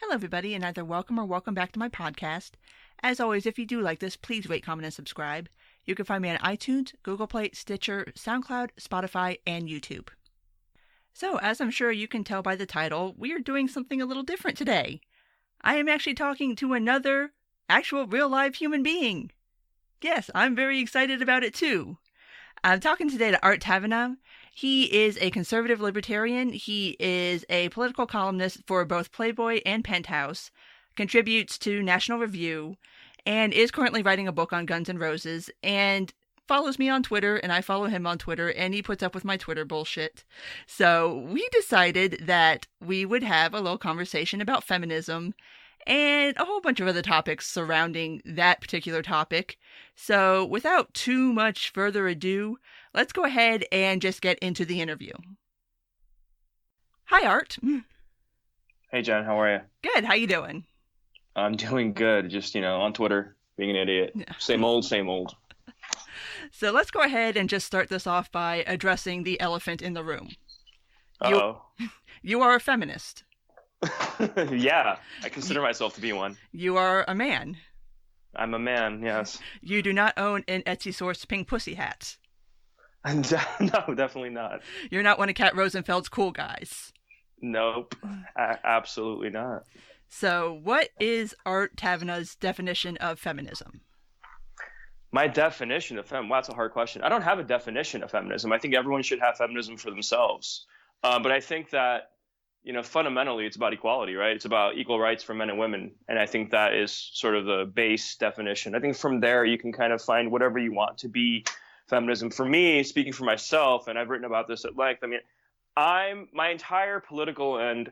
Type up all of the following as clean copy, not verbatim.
Hello, everybody, and either welcome or welcome back to my podcast. As always, if you do like this, please rate, comment, and subscribe. You can find me on iTunes, Google Play, Stitcher, SoundCloud, Spotify, and YouTube. So, as I'm sure you can tell by the title, we are doing something a little different today. I am actually talking to another actual real-life human being. Yes, I'm very excited about it too. I'm talking today to Art Tavana. He is a conservative libertarian. He is a political columnist for both Playboy and Penthouse, contributes to National Review, and is currently writing a book on Guns N' Roses, and follows me on Twitter, and I follow him on Twitter, and he puts up with my Twitter bullshit. So we decided that we would have a little conversation about feminism and a whole bunch of other topics surrounding that particular topic. So without too much further ado, let's go ahead and just get into the interview. Hi, Art. Hey, Jen, how are you? Good. How you doing? I'm doing good. Just, on Twitter, being an idiot. Yeah. Same old, same old. So let's go ahead and just start this off by addressing the elephant in the room. Uh-oh. You are a feminist. Yeah, I consider myself to be one. You are a man. I'm a man, yes. You do not own an Etsy-sourced pink pussy hat. No, definitely not. You're not one of Kat Rosenfeld's cool guys. Nope, absolutely not. So what is Art Tavana's definition of feminism? My definition of feminism, well, that's a hard question. I don't have a definition of feminism. I think everyone should have feminism for themselves. But I think that, fundamentally, it's about equality, right? It's about equal rights for men and women. And I think that is sort of the base definition. I think from there, you can kind of find whatever you want to be feminism. For me, speaking for myself, and I've written about this at length, my entire political and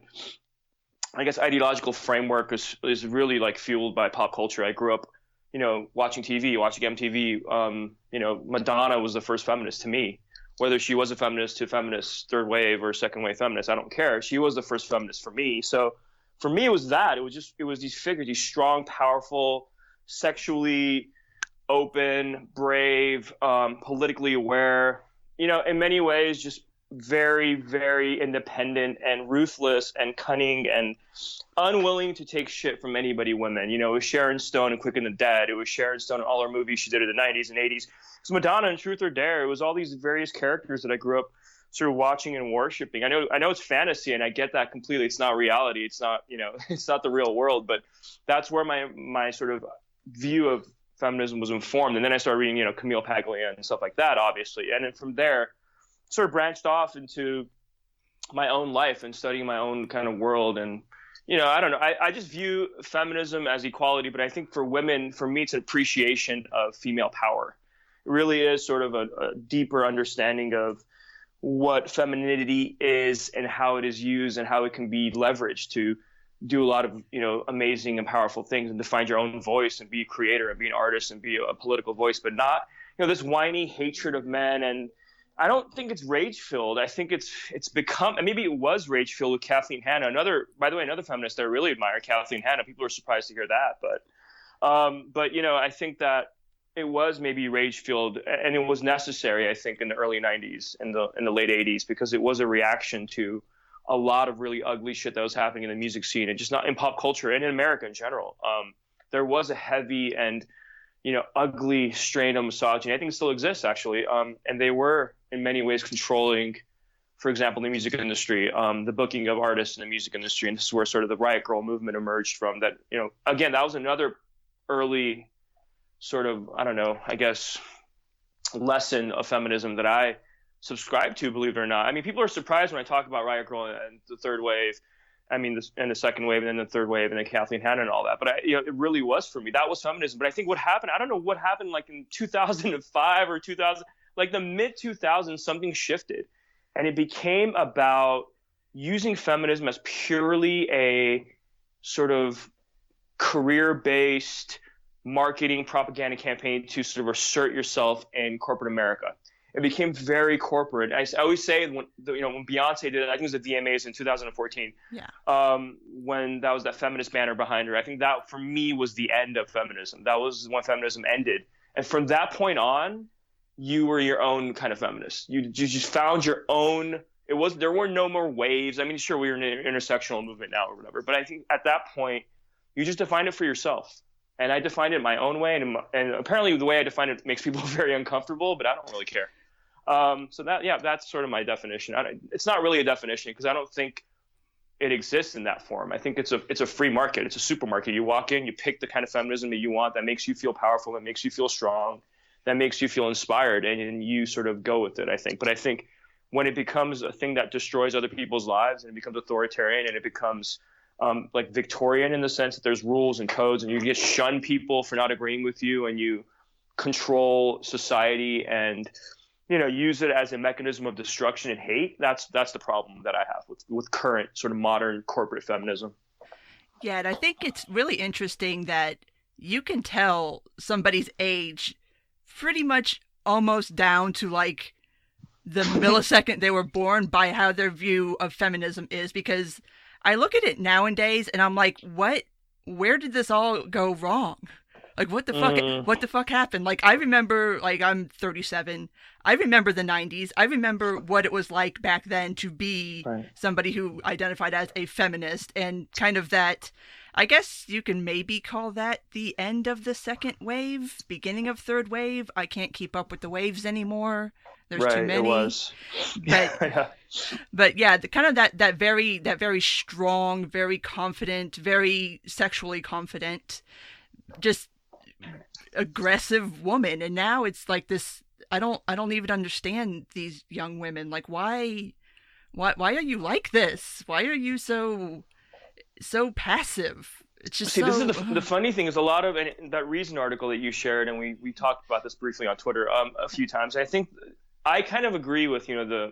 I guess ideological framework is really like fueled by pop culture. I grew up, watching TV, watching MTV. Madonna was the first feminist to me. Whether she was a feminist to feminist third wave or second wave feminist, I don't care. She was the first feminist for me. So for me, it was that. It was these figures, these strong, powerful, sexually open, brave, politically aware, in many ways, just very, very independent and ruthless and cunning and unwilling to take shit from anybody women. It was Sharon Stone in Quick and the Dead. It was Sharon Stone in all her movies she did in the 90s and 80s. It's Madonna in Truth or Dare. It was all these various characters that I grew up sort of watching and worshiping. I know it's fantasy, and I get that completely. It's not reality. It's not, it's not the real world. But that's where my sort of view of feminism was informed. And then I started reading, Camille Paglia and stuff like that, obviously. And then from there, sort of branched off into my own life and studying my own kind of world. And, I don't know. I just view feminism as equality. But I think for women, for me, it's an appreciation of female power. It really is sort of a deeper understanding of what femininity is and how it is used and how it can be leveraged to do a lot of, amazing and powerful things and to find your own voice and be a creator and be an artist and be a political voice, but not, this whiny hatred of men. And I don't think it's rage-filled. I think it's become, and maybe it was rage-filled with Kathleen Hanna. Another feminist I really admire, Kathleen Hanna. People are surprised to hear that, but I think that it was maybe rage-filled, and it was necessary, I think, in the early 90s and in the late 80s, because it was a reaction to a lot of really ugly shit that was happening in the music scene and just not in pop culture and in America in general. There was a heavy and, ugly strain of misogyny. I think it still exists, actually. And they were, in many ways, controlling, for example, the music industry, the booking of artists in the music industry. And this is where sort of the Riot Grrrl movement emerged from. That, again, that was another early sort of, I don't know, I guess, lesson of feminism that I subscribe to, believe it or not. People are surprised when I talk about Riot Grrrl and the third wave. And the second wave and then the third wave and then Kathleen Hanna and all that. But it really was for me. That was feminism. But I think what happened, I don't know what happened like in 2005 or 2000, like the mid 2000s, something shifted. And it became about using feminism as purely a sort of career-based marketing propaganda campaign to sort of assert yourself in corporate America. It became very corporate. I always say when Beyonce did it, I think it was the VMAs in 2014. Yeah. When that was that feminist banner behind her, I think that for me was the end of feminism. That was when feminism ended. And from that point on, you were your own kind of feminist. You just found your own there were no more waves. I mean, sure, we were in an intersectional movement now or whatever, but I think at that point you just define it for yourself. And I defined it my own way, and apparently the way I define it makes people very uncomfortable, but I don't really care. So that's sort of my definition. It's not really a definition because I don't think it exists in that form. I think it's a free market. It's a supermarket. You walk in, you pick the kind of feminism that you want that makes you feel powerful, that makes you feel strong, that makes you feel inspired, and you sort of go with it, I think. But I think when it becomes a thing that destroys other people's lives and it becomes authoritarian and it becomes like Victorian in the sense that there's rules and codes and you just shun people for not agreeing with you and you control society and use it as a mechanism of destruction and hate, that's the problem that I have with current sort of modern corporate feminism. Yeah, and I think it's really interesting that you can tell somebody's age pretty much almost down to like the millisecond they were born by how their view of feminism is, because I look at it nowadays and I'm like, where did this all go wrong? Like, what the fuck happened? Like, I remember, like, I'm 37. I remember the 90s. I remember what it was like back then to be somebody who identified as a feminist, and kind of that, I guess you can maybe call that the end of the second wave, beginning of third wave. I can't keep up with the waves anymore. There's too many. It was. But yeah, the kind of that very strong, very confident, very sexually confident, just aggressive woman. And now it's like this, I don't even understand these young women. Like, why are you like this? Why are you so passive? It's just this is the funny thing is a lot of, and that Reason article that you shared, and we talked about this briefly on Twitter a few times. I think I kind of agree with the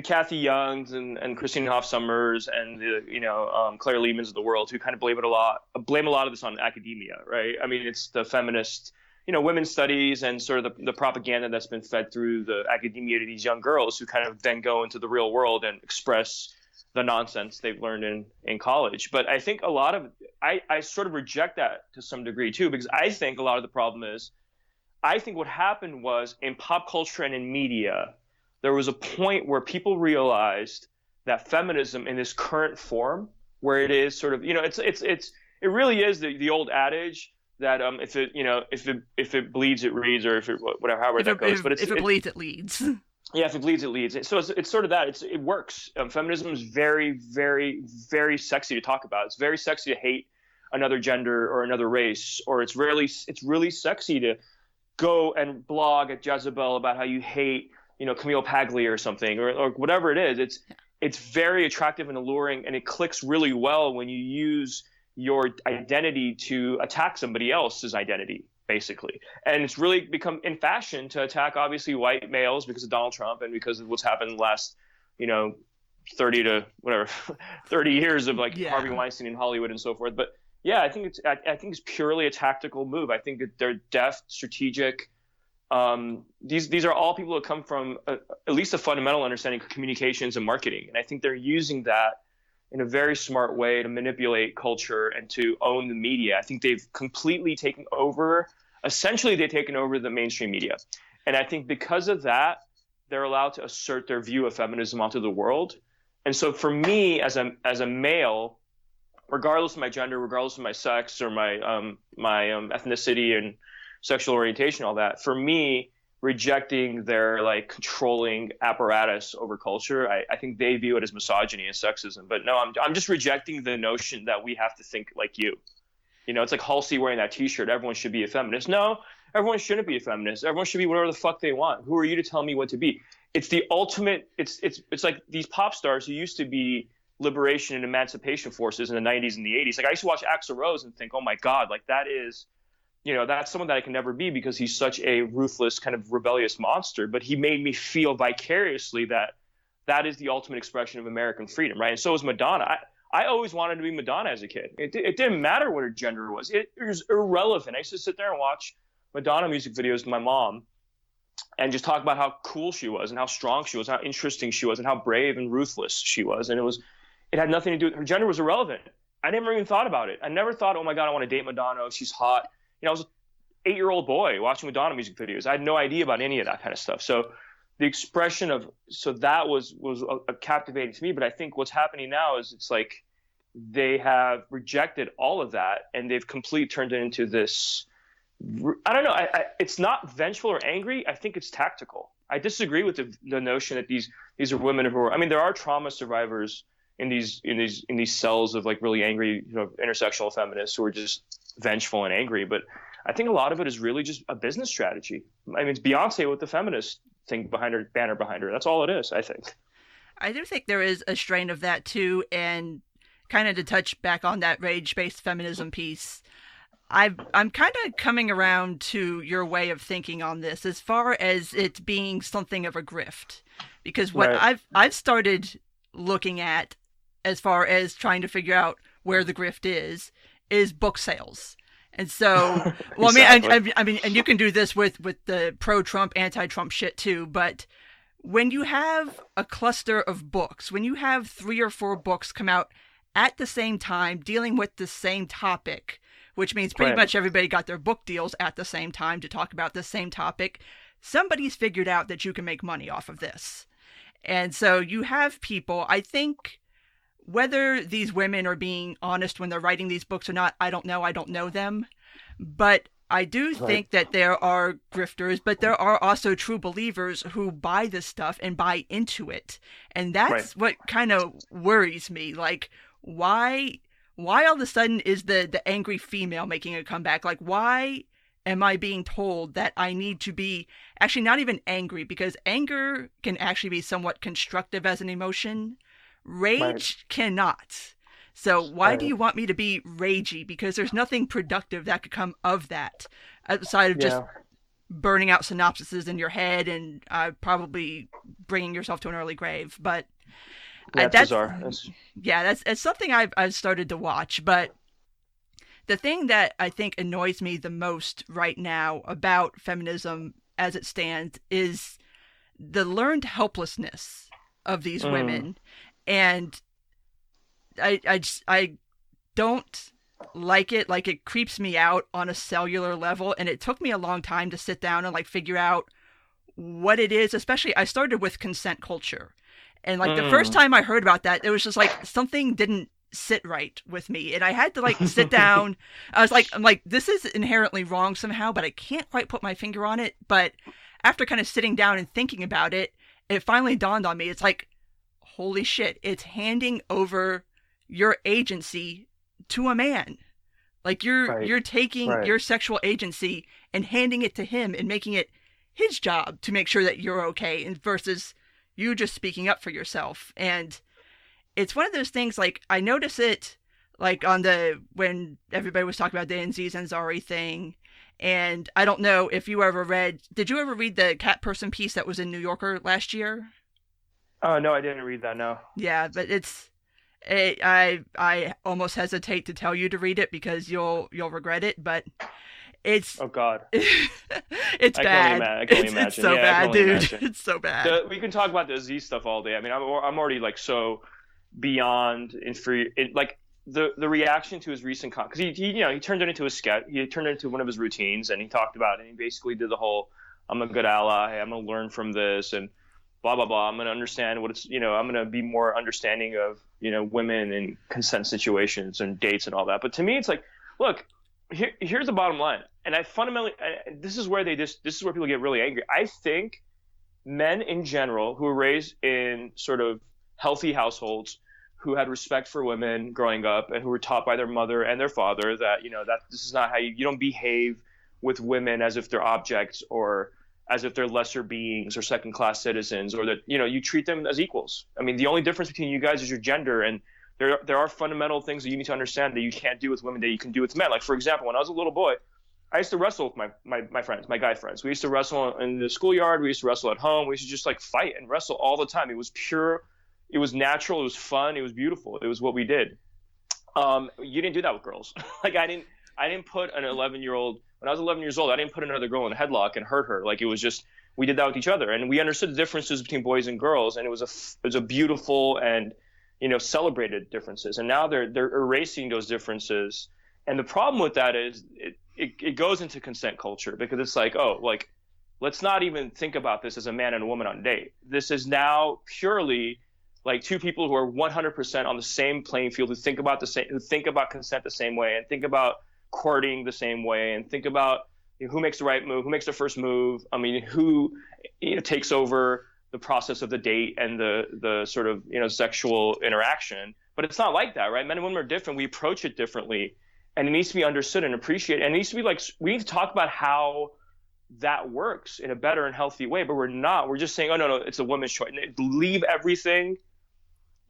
Kathy Youngs and Christine Hoff Sommers and the Claire Lehmans of the world, who kind of blame a lot of this on academia, right? I mean, it's the feminist women's studies and sort of the propaganda that's been fed through the academia to these young girls who kind of then go into the real world and express the nonsense they've learned in college. But I think a lot of I sort of reject that to some degree too, because I think a lot of the problem is, I think what happened was in pop culture and in media, there was a point where people realized that feminism in this current form, where it is sort of, it really is the old adage that if it bleeds it reads, or if it whatever, however that goes. But if it bleeds it leads. Yeah, if it bleeds it leads. So it's sort of that. It works. Feminism is very, very, very sexy to talk about. It's very sexy to hate another gender or another race, or it's really sexy to go and blog at Jezebel about how you hate Camille Paglia or something, or whatever it is. It's very attractive and alluring, and it clicks really well when you use your identity to attack somebody else's identity, basically. And it's really become in fashion to attack, obviously, white males because of Donald Trump and because of what's happened in the last 30 years of Harvey Weinstein in Hollywood and so forth. But yeah, I think it's purely a tactical move. I think that they're deft, strategic. These are all people that come from at least a fundamental understanding of communications and marketing, and I think they're using that in a very smart way to manipulate culture and to own the media. I think they've completely taken over. Essentially, they've taken over the mainstream media, and I think because of that, they're allowed to assert their view of feminism onto the world. And so, for me, as a male, regardless of my gender, regardless of my sex or my ethnicity and sexual orientation, all that, for me, rejecting their controlling apparatus over culture, I think they view it as misogyny and sexism. But no, I'm just rejecting the notion that we have to think like you. It's like Halsey wearing that T-shirt. Everyone should be a feminist. No, everyone shouldn't be a feminist. Everyone should be whatever the fuck they want. Who are you to tell me what to be? It's the ultimate. It's like these pop stars who used to be liberation and emancipation forces in the 90s and the 80s. Like, I used to watch Axl Rose and think, oh my God, that is, that's someone that I can never be because he's such a ruthless kind of rebellious monster. But he made me feel vicariously that is the ultimate expression of American freedom, right? And so is Madonna. I always wanted to be Madonna as a kid. It didn't matter what her gender was. It was irrelevant. I used to sit there and watch Madonna music videos with my mom and just talk about how cool she was and how strong she was, how interesting she was, and how brave and ruthless she was. And it had nothing to do with her gender. Was irrelevant. I never even thought about it. I never thought, oh my God, I want to date Madonna. Oh, she's hot. I was an 8-year-old boy watching Madonna music videos. I had no idea about any of that kind of stuff. So the expression of, so that was a captivating to me. But I think what's happening now is it's like they have rejected all of that and they've completely turned it into this, I don't know, it's not vengeful or angry. I think it's tactical. I disagree with the notion that these are women who are, I mean, there are trauma survivors in these cells of like really angry, intersectional feminists who are just vengeful and angry. But I think a lot of it is really just a business strategy. I mean, it's Beyonce with the feminist thing behind her, banner behind her. That's all it is, I think. I do think there is a strain of that too. And kind of to touch back on that rage-based feminism piece, I'm kind of coming around to your way of thinking on this as far as it being something of a grift. Because what Right. I've started looking at as far as trying to figure out where the grift is book sales. And so, well, Exactly. I mean, and you can do this with the pro-Trump, anti-Trump shit too, but when you have a cluster of books, when you have 3 or 4 books come out at the same time dealing with the same topic, which means pretty Right. much everybody got their book deals at the same time to talk about the same topic, somebody's figured out that you can make money off of this. And so you have people, I think, whether these women are being honest when they're writing these books or not, I don't know. I don't know them. But I do think that there are grifters, but there are also true believers who buy this stuff and buy into it. And that's what kind of worries me. Like, why all of a sudden is the angry female making a comeback? Like, why am I being told that I need to be actually not even angry? Because anger can actually be somewhat constructive as an emotion. Rage cannot. So why do you want me to be ragey? Because there's nothing productive that could come of that outside of just burning out synopsises in your head and probably bringing yourself to an early grave. But That's bizarre. Yeah, that's something I've started to watch. But the thing that I think annoys me the most right now about feminism as it stands is the learned helplessness of these women. And I don't like it. Like, it creeps me out on a cellular level. And it took me a long time to sit down and like figure out what it is. Especially, I started with consent culture. And like the first time I heard about that, it was just like something didn't sit right with me. And I had to like sit down. I'm like, this is inherently wrong somehow, but I can't quite put my finger on it. But after kind of sitting down and thinking about it, it finally dawned on me. It's like, holy shit, it's handing over your agency to a man. Like you're taking your sexual agency and handing it to him and making it his job to make sure that you're okay, and versus you just speaking up for yourself. And it's one of those things, like, I notice it like on when everybody was talking about the Aziz Ansari thing. And I don't know if you did you ever read the Cat Person piece that was in New Yorker last year? Oh, no, I didn't read that, no. Yeah, but I almost hesitate to tell you to read it because you'll regret it, but it's... Oh, God. It's bad. I can only imagine. It's so bad, dude. Imagine. It's so bad. We can talk about the Z stuff all day. I mean, I'm already like so beyond like the reaction to his recent because he turned it into a sketch. He turned it into one of his routines, and he talked about it. And he basically did the whole, I'm a good ally. I'm going to learn from this, and blah, blah, blah. I'm going to understand what it's, I'm going to be more understanding of, women and consent situations and dates and all that. But to me, it's like, look, here's the bottom line. And I fundamentally, this is where people get really angry. I think men in general who were raised in sort of healthy households, who had respect for women growing up and who were taught by their mother and their father that, that this is not how you don't behave with women as if they're objects or as if they're lesser beings or second-class citizens, or that, you treat them as equals. I mean, the only difference between you guys is your gender, and there are fundamental things that you need to understand that you can't do with women that you can do with men. Like, for example, when I was a little boy, I used to wrestle with my friends, my guy friends. We used to wrestle in the schoolyard. We used to wrestle at home. We used to just like fight and wrestle all the time. It was pure. It was natural. It was fun. It was beautiful. It was what we did. You didn't do that with girls. Like, I didn't put an 11-year-old. When I was 11 years old, I didn't put another girl in a headlock and hurt her. Like, it was just, we did that with each other, and we understood the differences between boys and girls, and it was a beautiful and celebrated differences. And now they're erasing those differences. And the problem with that is it goes into consent culture, because it's like, oh, like let's not even think about this as a man and a woman on a date. This is now purely like two people who are 100% on the same playing field, who think about consent the same way, and think about courting the same way, and think about who makes the right move, who makes the first move. I mean, who takes over the process of the date and the sort of sexual interaction. But it's not like that, right? Men and women are different. We approach it differently, and it needs to be understood and appreciated. And it needs to be like, we need to talk about how that works in a better and healthy way. But we're not. We're just saying, oh no, it's a woman's choice. Leave everything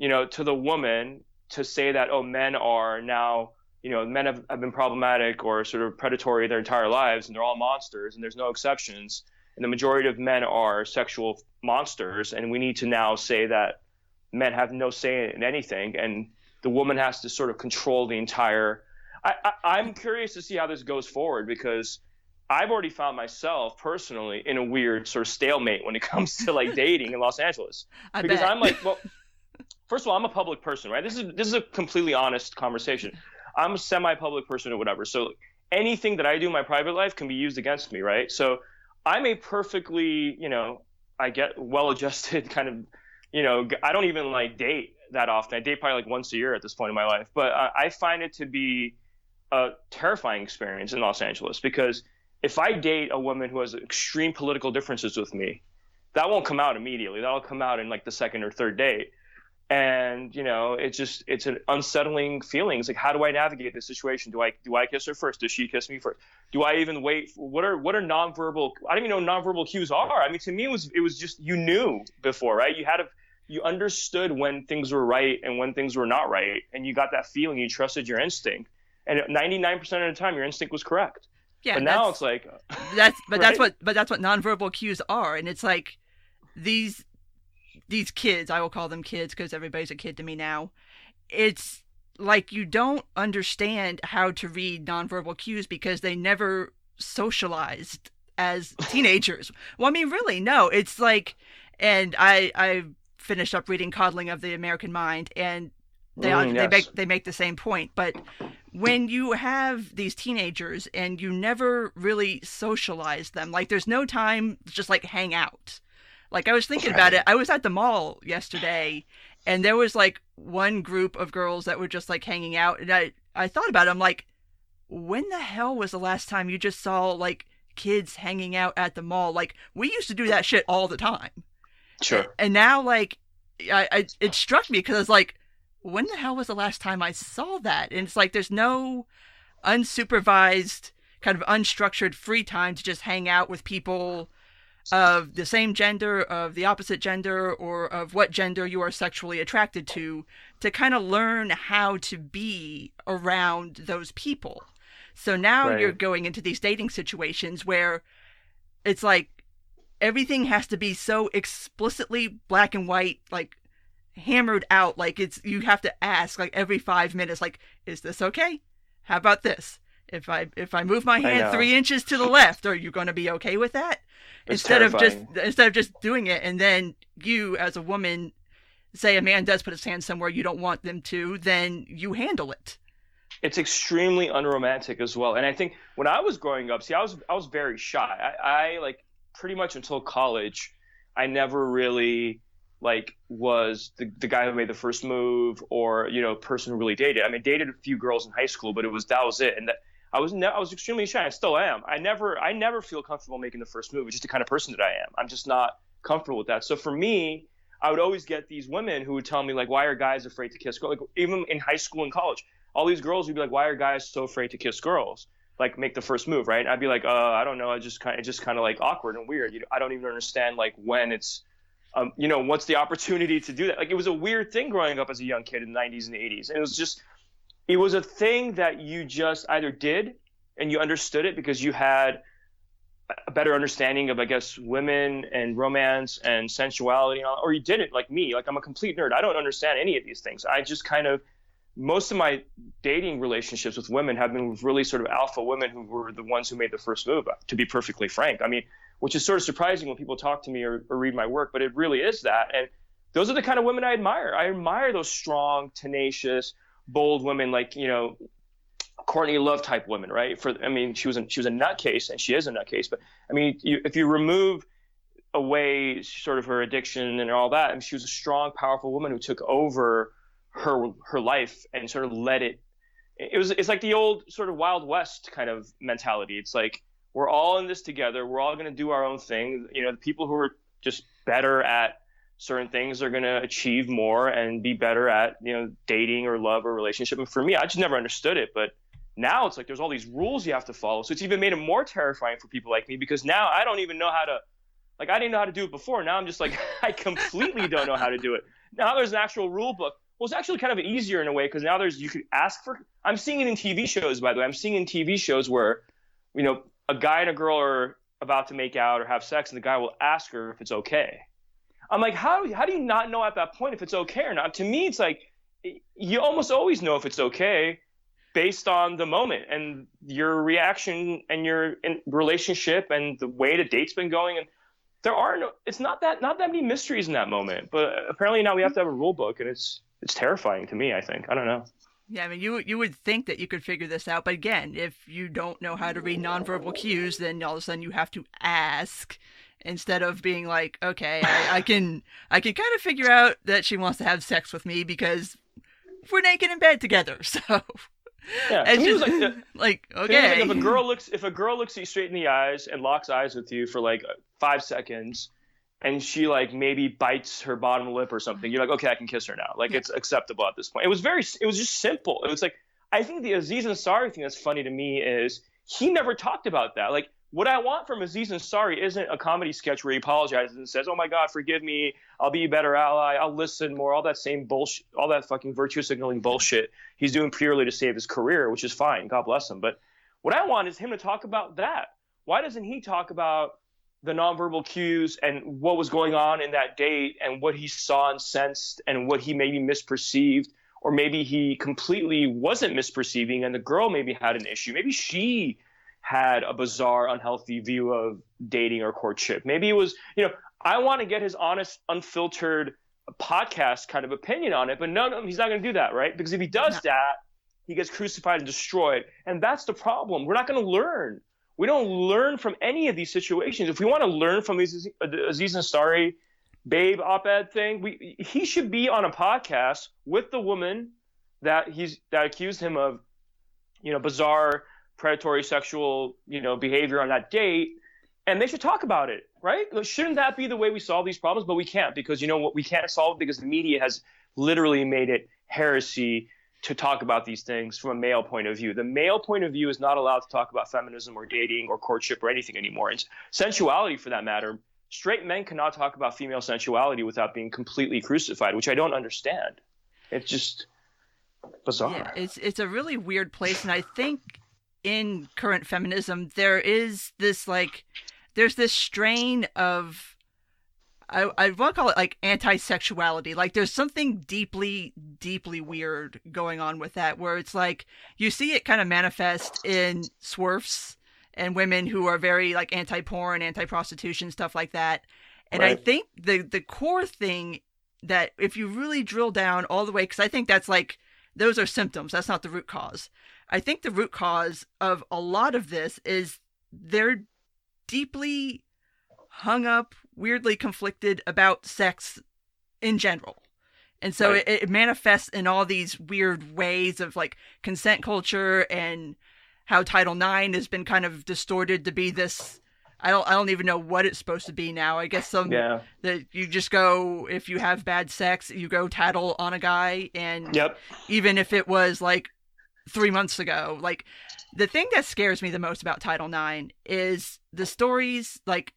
to the woman to say that, oh, men are now, men have been problematic or sort of predatory their entire lives, and they're all monsters, and there's no exceptions. And the majority of men are sexual monsters, and we need to now say that men have no say in anything, and the woman has to sort of control the entire. I'm curious to see how this goes forward, because I've already found myself personally in a weird sort of stalemate when it comes to like dating in Los Angeles. Because I'm like, well, first of all, I'm a public person, right? This is a completely honest conversation. I'm a semi-public person or whatever. So anything that I do in my private life can be used against me, right? So I'm a perfectly, I get well-adjusted kind of, I don't even like date that often. I date probably like once a year at this point in my life. But I find it to be a terrifying experience in Los Angeles, because if I date a woman who has extreme political differences with me, that won't come out immediately. That'll come out in like the second or third date. And, it's an unsettling feeling. It's like, how do I navigate this situation? Do I kiss her first? Does she kiss me first? Do I even wait? What are nonverbal? I don't even know what nonverbal cues are. I mean, to me, it was just, you knew before, right? You understood when things were right and when things were not right. And you got that feeling, you trusted your instinct. And 99% of the time, your instinct was correct. Yeah. But now it's like, that's what nonverbal cues are. And it's like these kids, I will call them kids because everybody's a kid to me now. It's like you don't understand how to read nonverbal cues because they never socialized as teenagers. Well, I mean, really, no. It's like, and I finished up reading Coddling of the American Mind, and they make the same point. But when you have these teenagers and you never really socialize them, like there's no time to just like hang out. Like, I was thinking about it. I was at the mall yesterday, and there was, like, one group of girls that were just, like, hanging out. And I thought about it. I'm like, when the hell was the last time you just saw, like, kids hanging out at the mall? Like, we used to do that shit all the time. Sure. And now, like, it struck me because I was like, when the hell was the last time I saw that? And it's like, there's no unsupervised, kind of unstructured free time to just hang out with people of the same gender, of the opposite gender, or of what gender you are sexually attracted to kind of learn how to be around those people. So now you're going into these dating situations where it's like everything has to be so explicitly black and white, like hammered out. Like you have to ask like every 5 minutes, like, is this okay? How about this? If I move my hand 3 inches to the left, are you going to be okay with that? Instead of just doing it, and then you as a woman say a man does put his hand somewhere you don't want them to, then you handle it. It's extremely unromantic as well. And I think when I was growing up, I was very shy. I like pretty much until college, I never really like was the guy who made the first move or person who really dated. I mean, dated a few girls in high school, but that was it. And I was extremely shy. I still am. I never feel comfortable making the first move. It's just the kind of person that I am. I'm just not comfortable with that. So for me, I would always get these women who would tell me like, why are guys afraid to kiss girls? Like even in high school and college, all these girls would be like, why are guys so afraid to kiss girls? Like make the first move, right? And I'd be like, I don't know. It's just kind of like awkward and weird. I don't even understand like when it's, what's the opportunity to do that? Like it was a weird thing growing up as a young kid in the 90s and the 80s. And it was a thing that you just either did and you understood it because you had a better understanding of, I guess, women and romance and sensuality, and all, or you did it like me. Like I'm a complete nerd. I don't understand any of these things. I just most of my dating relationships with women have been with really sort of alpha women who were the ones who made the first move, to be perfectly frank. I mean, which is sort of surprising when people talk to me or read my work, but it really is that. And those are the kind of women I admire. I admire those strong, tenacious, bold women like, Courtney Love type women, right? She was a nutcase, and she is a nutcase. But I mean, if you remove away sort of her addiction and all that, and she was a strong, powerful woman who took over her life and sort of led it. It's like the old sort of Wild West kind of mentality. It's like, we're all in this together. We're all going to do our own thing. You know, the people who are just better at certain things are going to achieve more and be better at, you know, dating or love or relationship. And for me, I just never understood it. But now it's like there's all these rules you have to follow. So it's even made it more terrifying for people like me, because now I don't even know how to, like, I didn't know how to do it before. Now I'm just like, I completely don't know how to do it. Now there's an actual rule book. Well, it's actually kind of easier in a way, because now you could ask for, I'm seeing it in TV shows, by the way. I'm seeing in TV shows where, you know, a guy and a girl are about to make out or have sex, and the guy will ask her if it's okay. I'm like, how do you not know at that point if it's okay or not? To me, it's like, you almost always know if it's okay based on the moment and your reaction and your relationship and the way the date's been going. And it's not that many mysteries in that moment. But apparently now we have to have a rule book, and it's terrifying to me, I think. I don't know. Yeah, I mean, you would think that you could figure this out, but again, if you don't know how to read nonverbal cues, then all of a sudden you have to ask instead of being like, okay, I can kind of figure out that she wants to have sex with me because we're naked in bed together. So yeah, it's just like okay. Like if a girl looks at you straight in the eyes and locks eyes with you for like 5 seconds, and she like maybe bites her bottom lip or something, you're like, okay, I can kiss her now. Like, it's acceptable at this point. It was just simple. It was like, I think the Aziz Ansari thing that's funny to me is he never talked about that. Like, what I want from Aziz Ansari isn't a comedy sketch where he apologizes and says, oh my God, forgive me, I'll be a better ally, I'll listen more, all that same bullshit, all that fucking virtue signaling bullshit he's doing purely to save his career, which is fine, God bless him. But what I want is him to talk about that. Why doesn't he talk about the nonverbal cues and what was going on in that date and what he saw and sensed and what he maybe misperceived, or maybe he completely wasn't misperceiving and the girl maybe had an issue. Maybe she had a bizarre, unhealthy view of dating or courtship. Maybe it was, you know, I want to get his honest, unfiltered podcast kind of opinion on it, but no, he's not going to do that, right? Because if he does that, he gets crucified and destroyed. And that's the problem. We're not going to learn. We don't learn from any of these situations. If we want to learn from Aziz Ansari babe op-ed thing, he should be on a podcast with the woman that accused him of, you know, bizarre predatory sexual, you know, behavior on that date, and they should talk about it, right? Shouldn't that be the way we solve these problems? But we can't, because you know what, we can't solve it because the media has literally made it heresy to talk about these things from a male point of view. The male point of view is not allowed to talk about feminism or dating or courtship or anything anymore. And sensuality, for that matter. Straight men cannot talk about female sensuality without being completely crucified, which I don't understand. It's just bizarre. Yeah, it's a really weird place, and I think in current feminism there is this there's this strain of I want to call it like anti-sexuality. Like there's something deeply, deeply weird going on with that, where it's like you see it kind of manifest in swerfs and women who are very like anti-porn, anti-prostitution, stuff like that. And right. I think the core thing that if you really drill down all the way, because I think that's like, those are symptoms. That's not the root cause. I think the root cause of a lot of this is they're deeply hung up, weirdly conflicted about sex in general. And so right. it manifests in all these weird ways of like consent culture and how Title IX has been kind of distorted to be this, I don't even know what it's supposed to be now. I guess that you just go, if you have bad sex, you go tattle on a guy. And even if it was like 3 months ago, like the thing that scares me the most about Title IX is the stories, like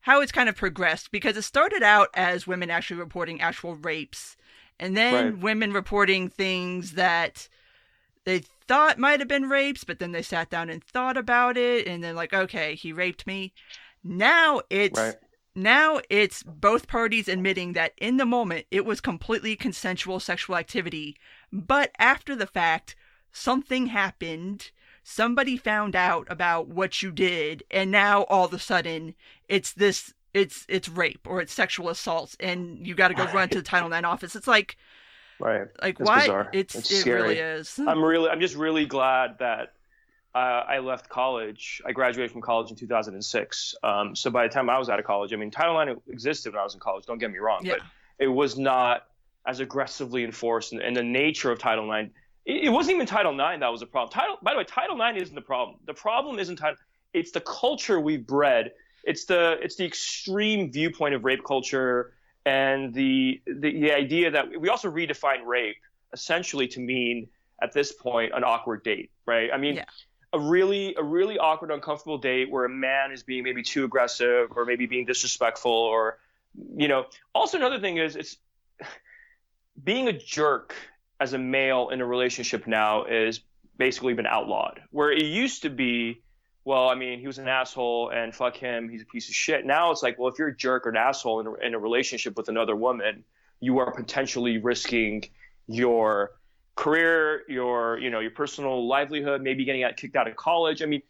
how it's kind of progressed, because it started out as women actually reporting actual rapes, and then women reporting things that they thought might have been rapes, but then they sat down and thought about it, and then like, okay, he raped me. Now it's both parties admitting that in the moment it was completely consensual sexual activity, but after the fact something happened, somebody found out about what you did, and now all of a sudden it's rape or it's sexual assault, and you got to go run to the Title IX office. It's like, Right. Like, It's why? bizarre. It's It really scary. is. I'm just really glad that I left college. I graduated from college in 2006. So by the time I was out of college, I mean, Title IX existed when I was in college. Don't get me wrong, Yeah. but it was not as aggressively enforced. And the nature of Title IX, it wasn't even Title IX that was a problem. By the way, Title IX isn't the problem. The problem isn't Title. It's the culture we've bred. It's the extreme viewpoint of rape culture, and the idea that we also redefine rape essentially to mean at this point an awkward date, right? I mean, Yeah. a really awkward, uncomfortable date where a man is being maybe too aggressive or maybe being disrespectful, or Also, another thing is it's being a jerk as a male in a relationship now is basically been outlawed. Where it used to be, well, I mean, he was an asshole and fuck him, he's a piece of shit. Now it's like, well, if you're a jerk or an asshole in a relationship with another woman, you are potentially risking your career, your personal livelihood, maybe getting kicked out of college. I mean,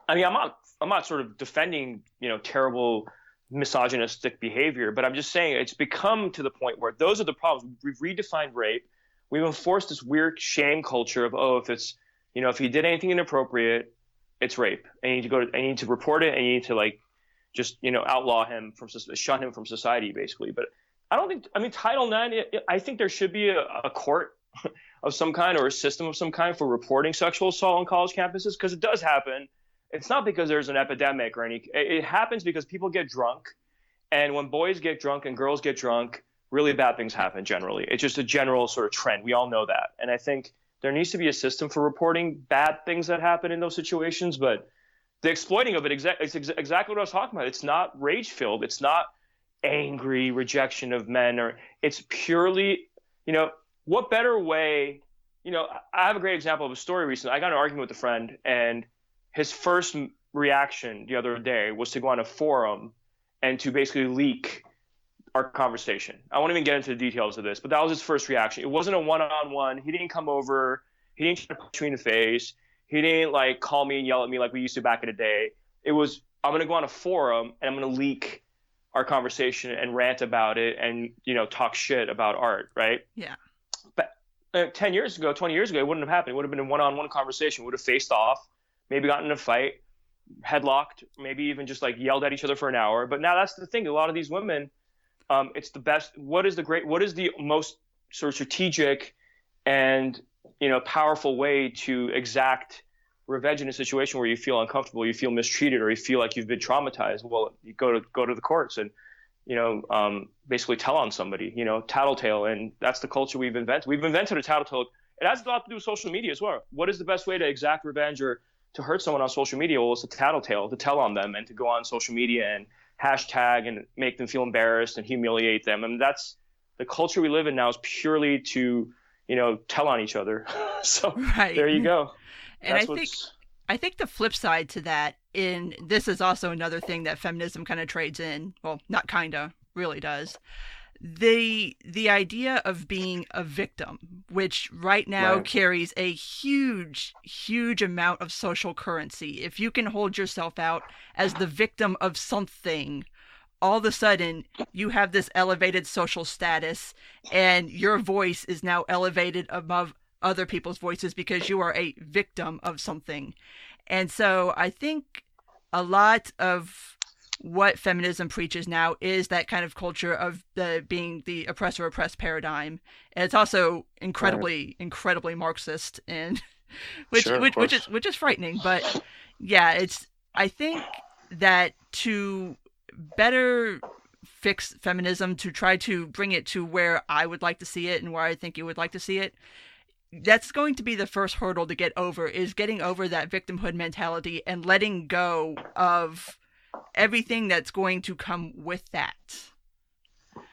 I'm not sort of defending, terrible misogynistic behavior, but I'm just saying it's become to the point where those are the problems. We've redefined rape. We've enforced this weird shame culture of, if he did anything inappropriate, it's rape. I need to report it, and you need to outlaw him shun him from society, basically. But Title IX, I think there should be a court of some kind or a system of some kind for reporting sexual assault on college campuses, because it does happen. It's not because there's an epidemic or it happens because people get drunk. And when boys get drunk and girls get drunk, really bad things happen generally. It's just a general sort of trend. We all know that. And I think there needs to be a system for reporting bad things that happen in those situations. But the exploiting of it, it's exactly what I was talking about. It's not rage-filled. It's not angry rejection of men, or it's purely, what better way, I have a great example of a story recently. I got in an argument with a friend, and his first reaction the other day was to go on a forum and to basically leak our conversation. I won't even get into the details of this, but that was his first reaction. It wasn't a one-on-one. He didn't come over. He didn't try to punch me in the face. He didn't call me and yell at me like we used to back in the day. It was, I'm going to go on a forum and I'm going to leak our conversation and rant about it and, talk shit about art, right? Yeah. But 10 years ago, 20 years ago, it wouldn't have happened. It would have been a one-on-one conversation. We would have faced off, maybe gotten in a fight, headlocked, maybe even just yelled at each other for an hour. But now that's the thing. A lot of these women, it's the best. What is the most sort of strategic and, powerful way to exact revenge in a situation where you feel uncomfortable, you feel mistreated, or you feel like you've been traumatized? Well, you go to the courts and, basically tell on somebody, tattletale. And that's the culture we've invented. We've invented a tattletale. It has a lot to do with social media as well. What is the best way to exact revenge or to hurt someone on social media? Well, it's a tattletale, to tell on them and to go on social media and hashtag and make them feel embarrassed and humiliate them. I mean, that's the culture we live in now, is purely to, tell on each other. So Right. There you go. And I think the flip side to that, this is also another thing that feminism kind of trades in. Well, not kinda, really does. The idea of being a victim, which right now carries a huge amount of social currency. If you can hold yourself out as the victim of something, all of a sudden you have this elevated social status, and your voice is now elevated above other people's voices because you are a victim of something. And so I think a lot of what feminism preaches now is that kind of culture of being the oppressor oppressed paradigm. And it's also incredibly Marxist, and which is frightening. But yeah, I think that to better fix feminism, to try to bring it to where I would like to see it and where I think you would like to see it, that's going to be the first hurdle to get over, is getting over that victimhood mentality and letting go of everything that's going to come with that.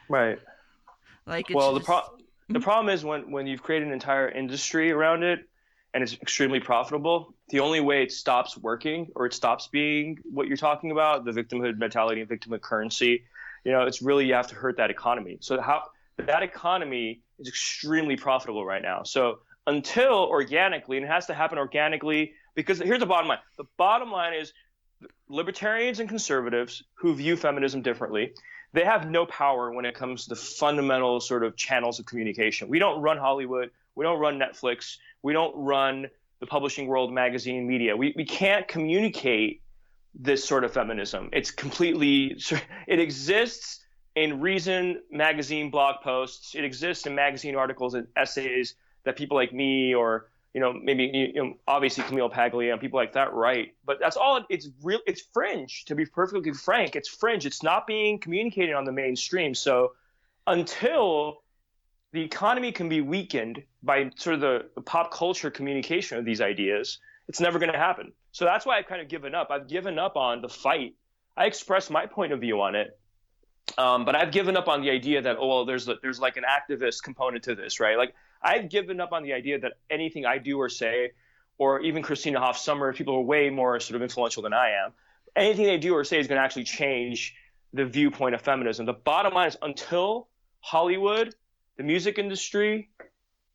Right. The problem is when you've created an entire industry around it and it's extremely profitable, the only way it stops working, or it stops being what you're talking about, the victimhood mentality and victimhood currency, it's really, you have to hurt that economy. So that economy is extremely profitable right now. So until organically, and it has to happen organically, because here's the bottom line. The bottom line is libertarians and conservatives who view feminism differently, they have no power when it comes to the fundamental sort of channels of communication. We don't run Hollywood. We don't run Netflix. We don't run the publishing world, magazine, media. We can't communicate this sort of feminism. It's completely, it exists in Reason magazine blog posts. It exists in magazine articles and essays that people like me, or maybe obviously Camille Paglia and people like that write. But that's all. It's real. It's fringe. To be perfectly frank, it's fringe. It's not being communicated on the mainstream. So until the economy can be weakened by sort of the pop culture communication of these ideas, it's never going to happen. So that's why I've kind of given up. I've given up on the fight. I expressed my point of view on it. But I've given up on the idea that, there's like an activist component to this, right? Like, I've given up on the idea that anything I do or say, or even Christina Hoff Sommers, people who are way more sort of influential than I am, anything they do or say is going to actually change the viewpoint of feminism. The bottom line is, until Hollywood, the music industry,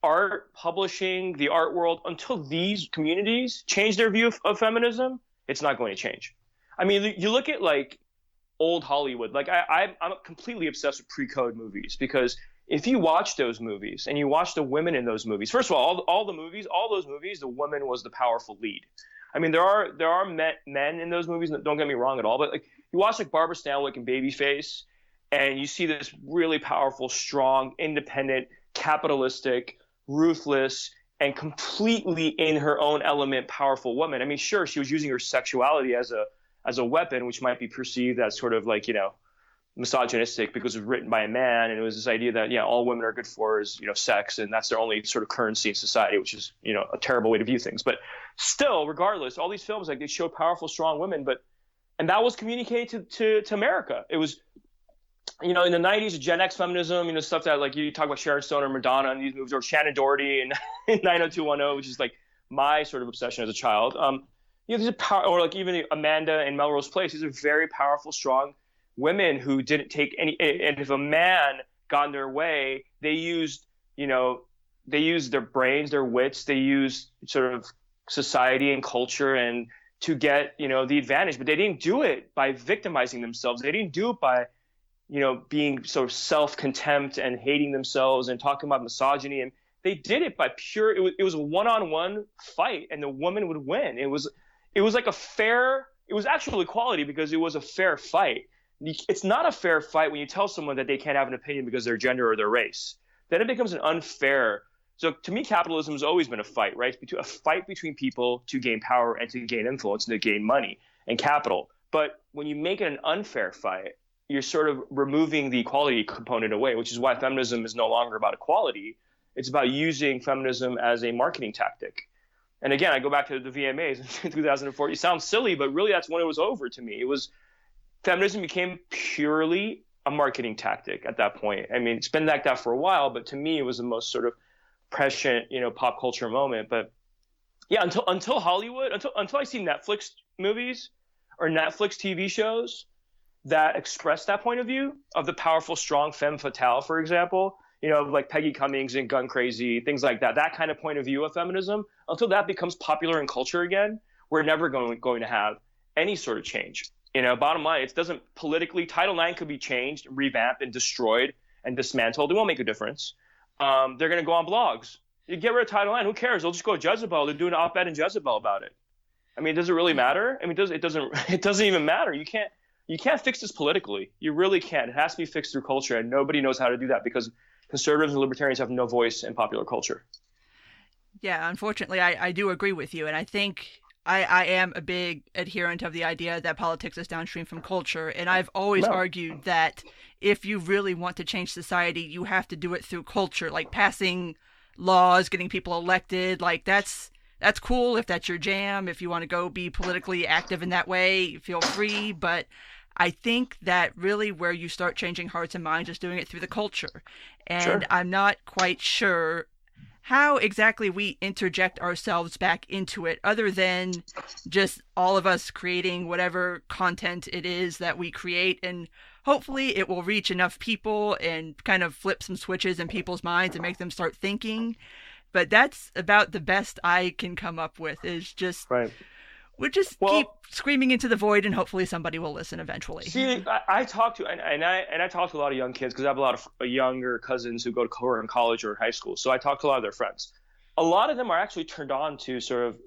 art, publishing, the art world, until these communities change their view of feminism, it's not going to change. I mean, you look at like old Hollywood. Like I'm completely obsessed with pre-code movies, because if you watch those movies and you watch the women in those movies, first of all those movies, the woman was the powerful lead. I mean, there are men in those movies, don't get me wrong at all, but like you watch like Barbara Stanwyck and Babyface, and you see this really powerful, strong, independent, capitalistic, ruthless, and completely in her own element, powerful woman. I mean, sure, she was using her sexuality as a weapon, which might be perceived as sort of like, misogynistic because it was written by a man. And it was this idea that, all women are good for is, sex, and that's their only sort of currency in society, which is, a terrible way to view things. But still, regardless, all these films, like, they showed powerful, strong women, and that was communicated to America. It was, in the 90s, Gen X feminism, stuff that, like, you talk about Sharon Stone or Madonna in these movies, or Shannon Doherty in 90210, which is like my sort of obsession as a child. These are power, or like even Amanda in Melrose Place. These are very powerful, strong women who didn't take any. And if a man got in their way, they used their brains, their wits, they used sort of society and culture and to get the advantage. But they didn't do it by victimizing themselves. They didn't do it by being sort of self-contempt and hating themselves and talking about misogyny. And they did it by pure. It was a one-on-one fight, and the woman would win. It was like it was actual equality because it was a fair fight. It's not a fair fight when you tell someone that they can't have an opinion because of their gender or their race. Then it becomes an unfair. So to me, capitalism has always been a fight, right? It's a fight between people to gain power and to gain influence and to gain money and capital. But when you make it an unfair fight, you're sort of removing the equality component away, which is why feminism is no longer about equality. It's about using feminism as a marketing tactic. And again, I go back to the VMAs in 2004. It sounds silly, but really that's when it was over to me. Feminism became purely a marketing tactic at that point. I mean, it's been like that for a while, but to me, it was the most sort of prescient, pop culture moment. But yeah, until Hollywood, until I see Netflix movies or Netflix TV shows that express that point of view of the powerful, strong femme fatale, for example, like Peggy Cummings and Gun Crazy, things like that, that kind of point of view of feminism, until that becomes popular in culture again, we're never going to have any sort of change. Bottom line, it doesn't politically, Title IX could be changed, revamped, and destroyed and dismantled. It won't make a difference. They're going to go on blogs. You get rid of Title IX, who cares? They'll just go to Jezebel. They're doing an op-ed in Jezebel about it. I mean, does it really matter? I mean, it doesn't even matter. You can't fix this politically. You really can't. It has to be fixed through culture, and nobody knows how to do that because conservatives and libertarians have no voice in popular culture. Yeah, unfortunately, I do agree with you. And I think I am a big adherent of the idea that politics is downstream from culture. And I've always argued that if you really want to change society, you have to do it through culture, like passing laws, getting people elected. Like that's cool if that's your jam. If you want to go be politically active in that way, feel free. But I think that really where you start changing hearts and minds is doing it through the culture. And sure. I'm not quite sure how exactly we interject ourselves back into it, other than just all of us creating whatever content it is that we create. And hopefully it will reach enough people and kind of flip some switches in people's minds and make them start thinking. But that's about the best I can come up with, is just right. We'll just keep screaming into the void, and hopefully somebody will listen eventually. See, I talk to I talk to a lot of young kids because I have a lot of younger cousins who go to college or high school. So I talk to a lot of their friends. A lot of them are actually turned on to sort of,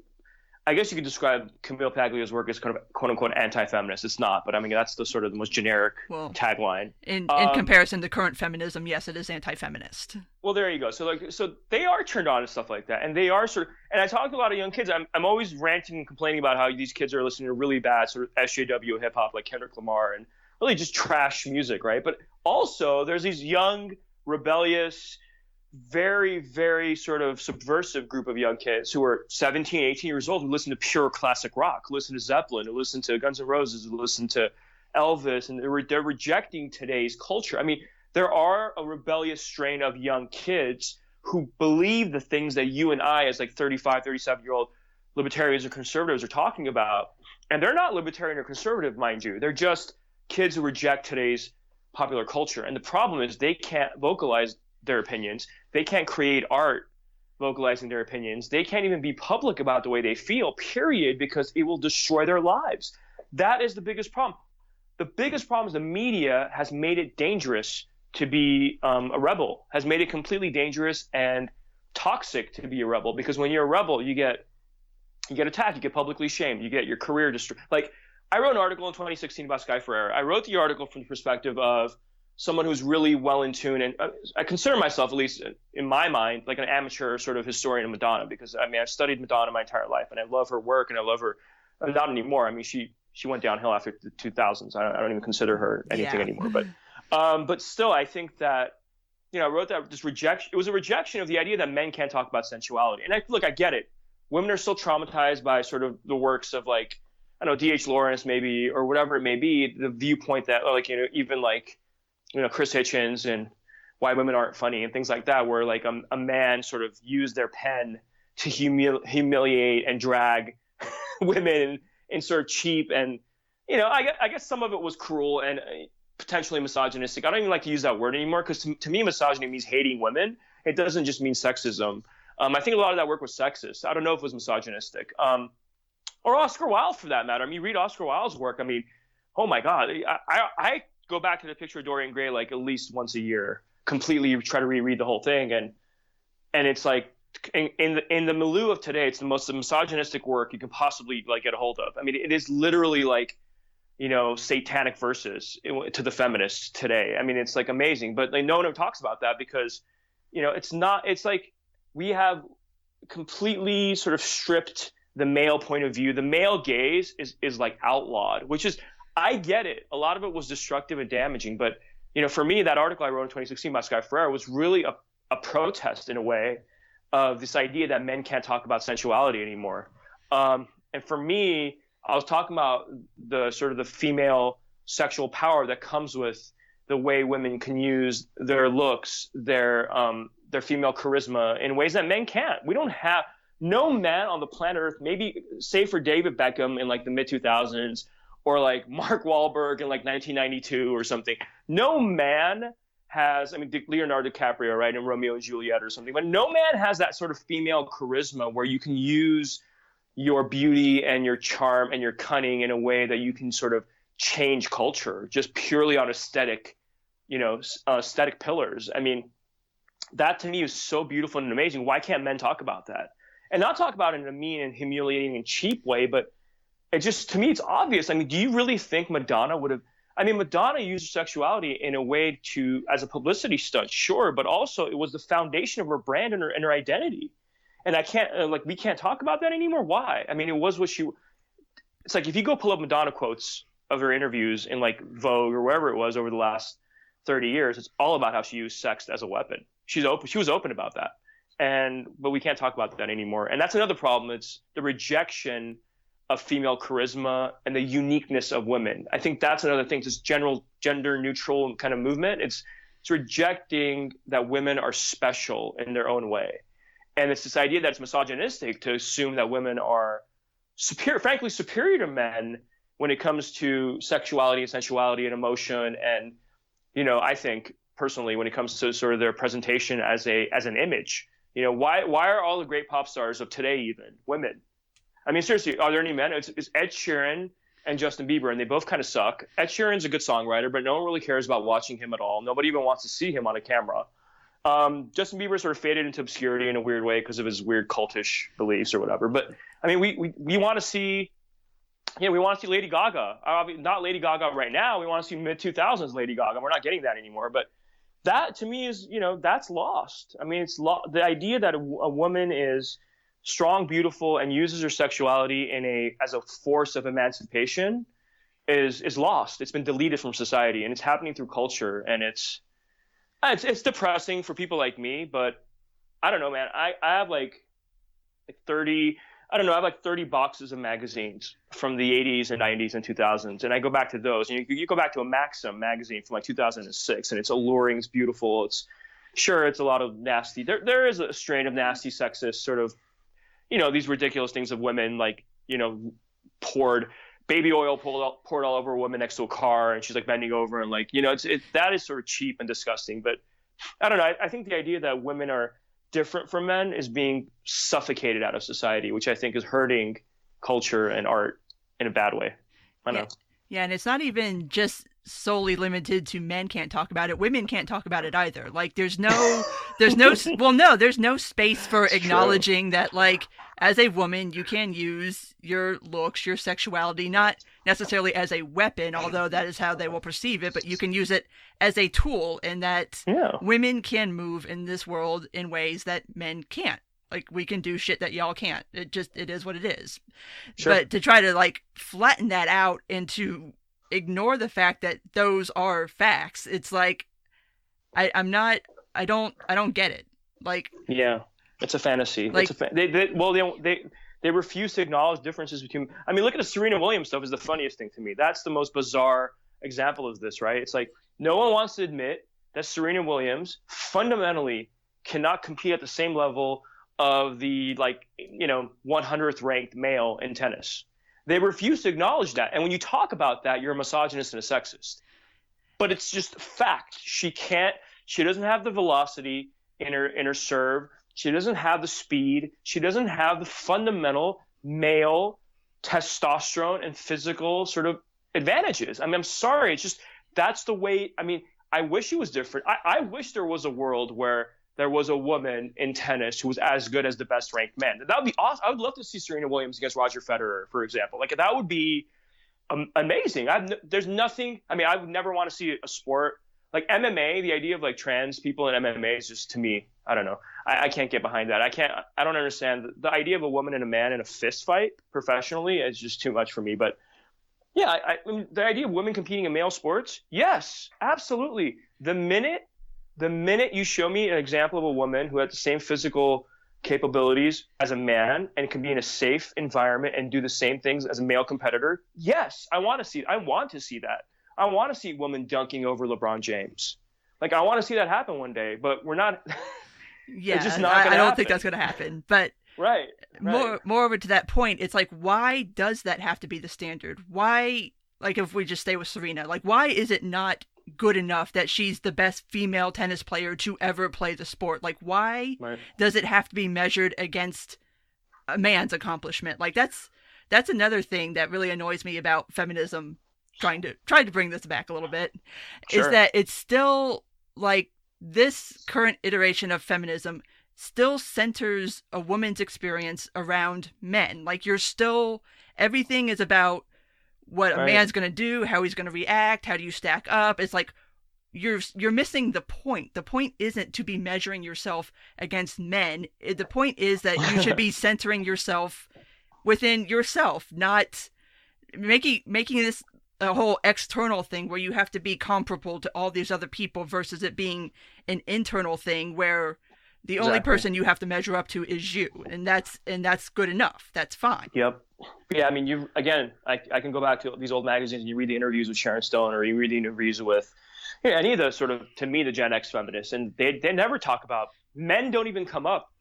I guess you could describe Camille Paglia's work as kind of quote unquote anti-feminist. It's not, but I mean that's the sort of the most generic tagline. In comparison to current feminism, yes, it is anti-feminist. Well, there you go. So they are turned on to stuff like that, and they are and I talk to a lot of young kids. I'm always ranting and complaining about how these kids are listening to really bad sort of SJW hip hop like Kendrick Lamar and really just trash music, right? But also there's these young, rebellious, very, very sort of subversive group of young kids who are 17, 18 years old who listen to pure classic rock, who listen to Zeppelin, who listen to Guns N' Roses, who listen to Elvis, and they're rejecting today's culture. I mean, there are a rebellious strain of young kids who believe the things that you and I as like 35, 37-year-old libertarians or conservatives are talking about. And they're not libertarian or conservative, mind you. They're just kids who reject today's popular culture. And the problem is they can't vocalize their opinions. They can't create art vocalizing their opinions. They can't even be public about the way they feel, period, because it will destroy their lives. That is the biggest problem. The biggest problem is the media has made it dangerous to be a rebel, has made it completely dangerous and toxic to be a rebel, because when you're a rebel, you get attacked, you get publicly shamed, you get your career destroyed. Like, I wrote an article in 2016 about Sky Ferreira. I wrote the article from the perspective of someone who's really well in tune, and I consider myself, at least in my mind, like an amateur sort of historian of Madonna, because I mean I've studied Madonna my entire life, and I love her work, and I love her. Not anymore. I mean she went downhill after the 2000s. I don't even consider her anything anymore. But still, I think that I wrote that this rejection. It was a rejection of the idea that men can't talk about sensuality. And I get it. Women are still traumatized by sort of the works of like I don't know D.H. Lawrence maybe or whatever it may be. The viewpoint that like even like Chris Hitchens and Why Women Aren't Funny and things like that, where like a man sort of used their pen to humiliate and drag women in sort of cheap and, I guess some of it was cruel and potentially misogynistic. I don't even like to use that word anymore because to me, misogyny means hating women. It doesn't just mean sexism. I think a lot of that work was sexist. I don't know if it was misogynistic. Or Oscar Wilde for that matter. I mean, you read Oscar Wilde's work. I mean, oh my God, I go back to the Picture of Dorian Gray like at least once a year, completely try to reread the whole thing, and it's like in the milieu of today, it's the most misogynistic work you can possibly like get a hold of. I mean, it is literally like satanic verses to the feminists today. I mean, it's like amazing, but like no one ever talks about that because it's like we have completely sort of stripped the male point of view. The male gaze is like outlawed, which is, I get it. A lot of it was destructive and damaging, but for me, that article I wrote in 2016 about Sky Ferreira was really a protest in a way of this idea that men can't talk about sensuality anymore. And for me, I was talking about the sort of the female sexual power that comes with the way women can use their looks, their female charisma in ways that men can't. We don't have no man on the planet Earth, maybe save for David Beckham in like the mid 2000s. Or like Mark Wahlberg in like 1992 or something. No man has, I mean, Leonardo DiCaprio, right, in Romeo and Juliet or something, but no man has that sort of female charisma where you can use your beauty and your charm and your cunning in a way that you can sort of change culture just purely on aesthetic pillars. I mean, that to me is so beautiful and amazing. Why can't men talk about that? And not talk about it in a mean and humiliating and cheap way, but it just, to me, it's obvious. I mean, do you really think Madonna would have, I mean, Madonna used sexuality in a way as a publicity stunt, sure, but also it was the foundation of her brand and her identity. And we can't talk about that anymore. Why? I mean, it was it's like if you go pull up Madonna quotes of her interviews in like Vogue or wherever it was over the last 30 years, it's all about how she used sex as a weapon. She was open about that. But we can't talk about that anymore. And that's another problem. It's the rejection of female charisma and the uniqueness of women. I think that's another thing, this general gender neutral kind of movement. It's rejecting that women are special in their own way. And it's this idea that it's misogynistic to assume that women are frankly superior to men when it comes to sexuality and sensuality and emotion. And, I think personally, when it comes to sort of their presentation as an image, why are all the great pop stars of today even women? I mean, seriously, are there any men? It's Ed Sheeran and Justin Bieber, and they both kind of suck. Ed Sheeran's a good songwriter, but no one really cares about watching him at all. Nobody even wants to see him on a camera. Justin Bieber sort of faded into obscurity in a weird way because of his weird cultish beliefs or whatever. But I mean, we want to see, we want to see Lady Gaga. Not Lady Gaga right now. We want to see mid-2000s Lady Gaga. We're not getting that anymore. But that to me is, that's lost. I mean, the idea that a woman is strong, beautiful, and uses her sexuality as a force of emancipation is lost. It's been deleted from society, and it's happening through culture, and it's depressing for people like me. But I don't know, man. I have like 30. I don't know. I have like 30 boxes of magazines from the 80s and 90s and 2000s, and I go back to those. And you go back to a Maxim magazine from like 2006, and it's alluring, it's beautiful. It's a lot of nasty. There is a strain of nasty, sexist sort of, these ridiculous things of women, like, poured baby oil poured all over a woman next to a car, and she's like bending over, and like, that is sort of cheap and disgusting. But I don't know. I think the idea that women are different from men is being suffocated out of society, which I think is hurting culture and art in a bad way. I know. Yeah, and it's not even just solely limited to men can't talk about it. Women can't talk about it either. Like there's no space for acknowledging that, like, as a woman, you can use your looks, your sexuality, not necessarily as a weapon, although that is how they will perceive it, but you can use it as a tool, and that women can move in this world in ways that men can't. Like, we can do shit that y'all can't. It is what it is. Sure. But to try to, like, flatten that out and to ignore the fact that those are facts, it's like, I don't get it. Like, yeah, it's a fantasy. Like, they refuse to acknowledge differences between. I mean, look at the Serena Williams stuff is the funniest thing to me. That's the most bizarre example of this, right? It's like no one wants to admit that Serena Williams fundamentally cannot compete at the same level of the 100th ranked male in tennis. They refuse to acknowledge that. And when you talk about that, you're a misogynist and a sexist. But it's just fact. She doesn't have the velocity in her serve. She doesn't have the speed. She doesn't have the fundamental male testosterone and physical sort of advantages. I mean, I'm sorry. It's just, that's the way. I mean, I wish it was different. I wish there was a world where there was a woman in tennis who was as good as the best ranked men. That would be awesome. I would love to see Serena Williams against Roger Federer, for example. Like, that would be amazing. There's nothing. I mean, I would never want to see a sport like MMA. The idea of like trans people in MMA is just, to me, I don't know. I can't get behind that. I don't understand the idea of a woman and a man in a fist fight professionally is just too much for me. But yeah, I mean, the idea of women competing in male sports, yes, absolutely. The minute you show me an example of a woman who has the same physical capabilities as a man and can be in a safe environment and do the same things as a male competitor, yes, I want to see that. I want to see women dunking over LeBron James. Like, I want to see that happen one day, but we're not. Yeah, it's just not gonna I don't happen. think that's going to happen. But right. Moreover to that point, it's like, why does that have to be the standard? Why, like, if we just stay with Serena, like, why is it not good enough that she's the best female tennis player to ever play the sport? Like, why does it have to be measured against a man's accomplishment? Like, that's another thing that really annoys me about feminism. Trying to bring this back a little bit, is that it's still like this current iteration of feminism still centers a woman's experience around men. Like, everything is about what a man's going to do, how he's going to react, how do you stack up. It's like you're missing the point. The point isn't to be measuring yourself against men. The point is that you should be centering yourself within yourself, not making this a whole external thing where you have to be comparable to all these other people versus it being an internal thing where the only person you have to measure up to is you. And that's good enough. That's fine. Yep. Yeah. I mean, I can go back to these old magazines and you read the interviews with Sharon Stone, or you read the interviews with any of the sort of, to me, the Gen X feminists, and they never talk about, men don't even come up,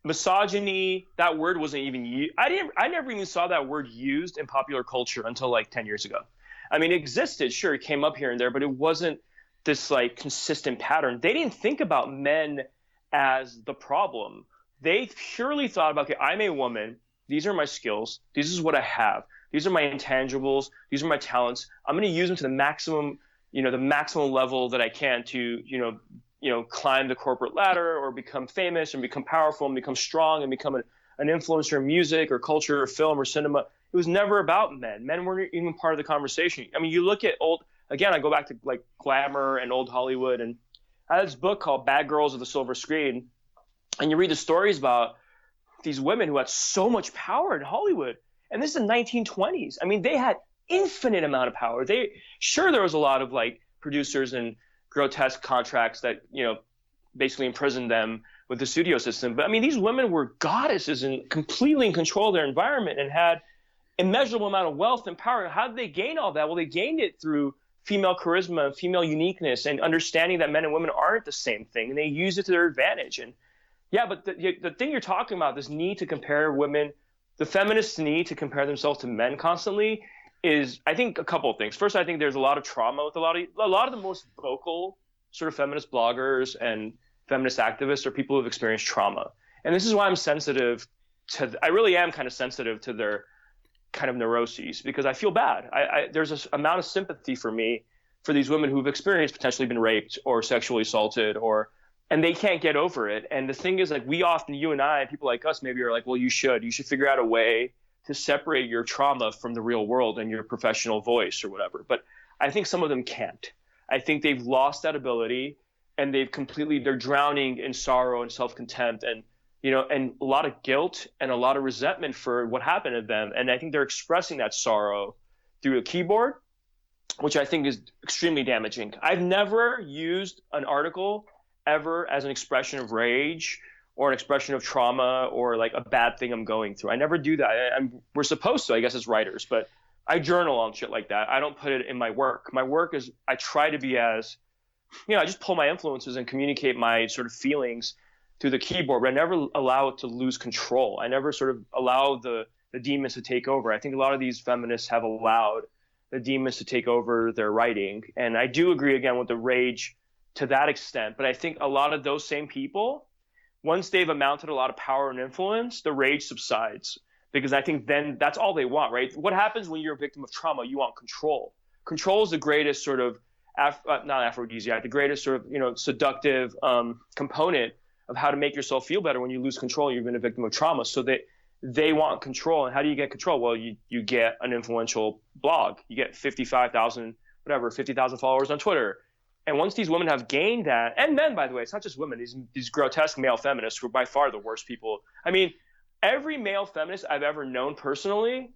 misogyny, that word wasn't even used. I never even saw that word used in popular culture until like 10 years ago. I mean, it existed, sure, it came up here and there, but it wasn't this like consistent pattern. They didn't think about men as the problem. They purely thought about, okay, I'm a woman, these are my skills. This is what I have. These are my intangibles. These are my talents. I'm going to use them to the maximum, the maximum level that I can to, climb the corporate ladder or become famous and become powerful and become strong and become an influencer in music or culture or film or cinema. It was never about men. Men weren't even part of the conversation. I mean, you look at again, I go back to like glamour and old Hollywood, and I had this book called Bad Girls of the Silver Screen, and you read the stories about these women who had so much power in Hollywood. And this is the 1920s. I mean, they had infinite amount of power. There was a lot of like producers and grotesque contracts that, basically imprisoned them with the studio system. But I mean, these women were goddesses and completely in control of their environment and had immeasurable amount of wealth and power. How did they gain all that? Well, they gained it through female charisma and female uniqueness and understanding that men and women aren't the same thing. And they use it to their advantage. And yeah, but the thing you're talking about, this need to compare women, the feminists' need to compare themselves to men constantly is, I think, a couple of things. First, I think there's a lot of trauma with a lot of the most vocal sort of feminist bloggers and feminist activists are people who've experienced trauma. And this is why I'm sensitive I really am kind of sensitive to their kind of neuroses, because I feel bad. There's an amount of sympathy for me for these women who've experienced potentially been raped or sexually assaulted and they can't get over it. And the thing is, like, we often, you and I, people like us maybe are like, well, you should figure out a way to separate your trauma from the real world and your professional voice or whatever. But I think some of them can't. I think they've lost that ability, and they're drowning in sorrow and self-contempt and, and a lot of guilt and a lot of resentment for what happened to them. And I think they're expressing that sorrow through a keyboard, which I think is extremely damaging. I've never used an article ever as an expression of rage or an expression of trauma or like a bad thing I'm going through. I never do that. We're supposed to, I guess, as writers, but I journal on shit like that. I don't put it in my work. My work is, I try to be as, I just pull my influences and communicate my sort of feelings through the keyboard, but I never allow it to lose control. I never sort of allow the demons to take over. I think a lot of these feminists have allowed the demons to take over their writing. And I do agree again with the rage to that extent. But I think a lot of those same people, once they've amounted a lot of power and influence, the rage subsides, because I think then that's all they want, right? What happens when you're a victim of trauma? You want control. Control is the greatest sort of, not aphrodisiac, the greatest sort of, seductive component of how to make yourself feel better when you lose control. You've been a victim of trauma. So they want control. And how do you get control? Well, you get an influential blog. You get 50,000 followers on Twitter. And once these women have gained that, and men, by the way, it's not just women, these grotesque male feminists who are by far the worst people. I mean, every male feminist I've ever known personally,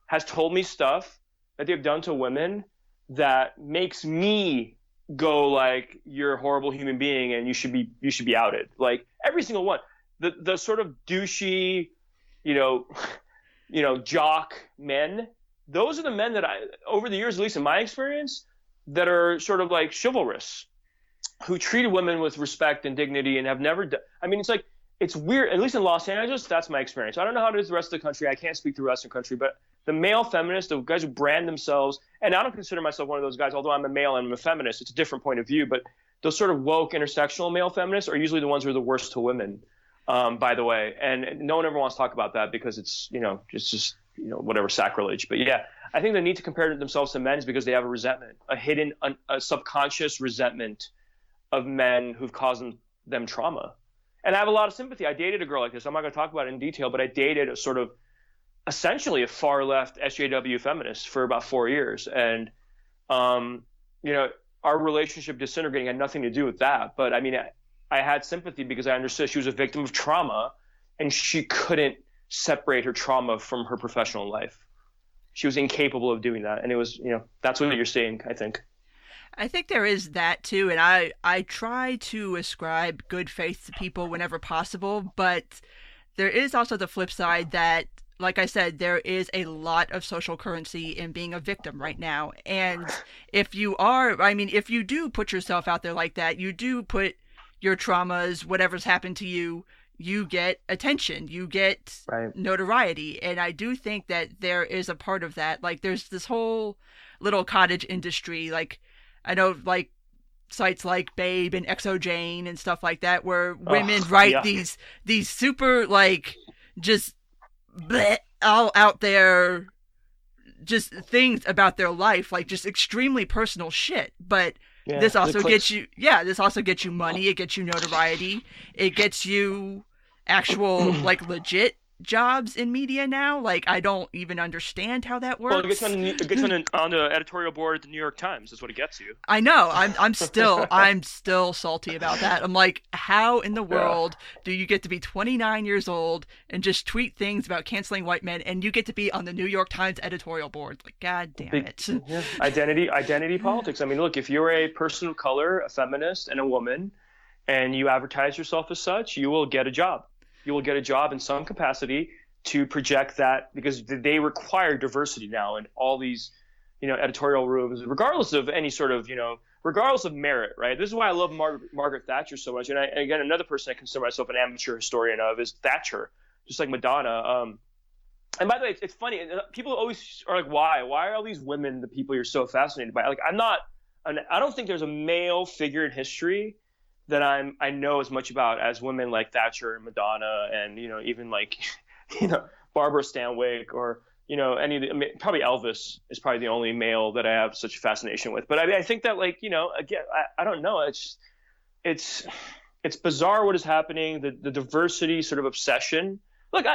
has told me stuff that they've done to women that makes me go like, you're a horrible human being and you should be outed. Like every single one. The sort of douchey, jock men, those are the men that over the years, at least in my experience, that are sort of like chivalrous, who treated women with respect and dignity and have never done. I mean, it's weird, at least in Los Angeles, that's my experience. I don't know how it is the rest of the country. I can't speak to the rest of the country, but the male feminists, the guys who brand themselves, and I don't consider myself one of those guys, although I'm a male and I'm a feminist, it's a different point of view, but those sort of woke intersectional male feminists are usually the ones who are the worst to women, by the way. And no one ever wants to talk about that because it's just whatever, sacrilege. But yeah, I think the need to compare themselves to men is because they have a resentment, a hidden, a subconscious resentment of men who've caused them trauma. And I have a lot of sympathy. I dated a girl like this. I'm not going to talk about it in detail, but I dated a sort of essentially a far left SJW feminist for about 4 years. And, our relationship disintegrating had nothing to do with that. But I mean, I had sympathy because I understood she was a victim of trauma and she couldn't separate her trauma from her professional life. She was incapable of doing that. And it was, that's what you're saying, I think. I think there is that too, and I try to ascribe good faith to people whenever possible, but there is also the flip side that, like I said, there is a lot of social currency in being a victim right now. And if you do put yourself out there like that, you do put your traumas, whatever's happened to you, you get attention, you get notoriety. And I do think that there is a part of that. Like there's this whole little cottage industry, like I know like sites like Babe and ExoJane and stuff like that, where women write these super like just all out there, just things about their life, like just extremely personal shit. But Yeah, this the also gets clicks. you, yeah, this also gets you money. It gets you notoriety. It gets you actual, like, legit jobs in media now. Like, I don't even understand how that Well, works. it gets on the editorial board at the New York Times. That's what it gets you. I know. I'm still salty about that. I'm like, how in the Yeah. world do you get to be 29 years old and just tweet things about canceling white men, and you get to be on the New York Times editorial board? Like, god damn Big, it. yeah. Identity politics. I mean, look, if you're a person of color, a feminist, and a woman, and you advertise yourself as such, you will get a job. You will get a job in some capacity to project that, because they require diversity now in all these, editorial rooms, regardless of any sort of, regardless of merit, right? This is why I love Margaret Thatcher so much. And again, another person I consider myself an amateur historian of is Thatcher, just like Madonna. And by the way, it's funny. People always are like, why? Why are all these women the people you're so fascinated by? Like, I don't think there's a male figure in history that I know as much about as women like Thatcher and Madonna, and even like Barbara Stanwyck, or any of the, I mean, probably Elvis is probably the only male that I have such a fascination with. But I think that, like, again, I don't know. It's bizarre what is happening. The diversity sort of obsession. Look,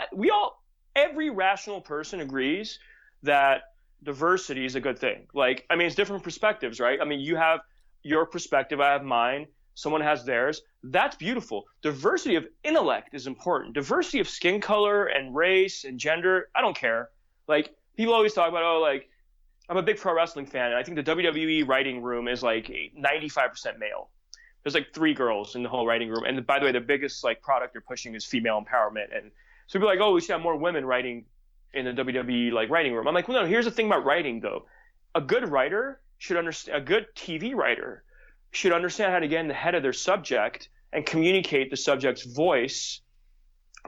every rational person agrees that diversity is a good thing. Like, I mean, it's different perspectives, right? I mean, you have your perspective, I have mine. Someone has theirs. That's beautiful. Diversity of intellect is important. Diversity of skin color and race and gender, I don't care. Like, people always talk about, oh, like, I'm a big pro wrestling fan, and I think the WWE writing room is like 95% male. There's like 3 girls in the whole writing room. And by the way, the biggest like product they're pushing is female empowerment. And so people are like, oh, we should have more women writing in the WWE like writing room. I'm like, well, no, here's the thing about writing though. A good writer should understand, a good TV writer should understand how to get in the head of their subject and communicate the subject's voice,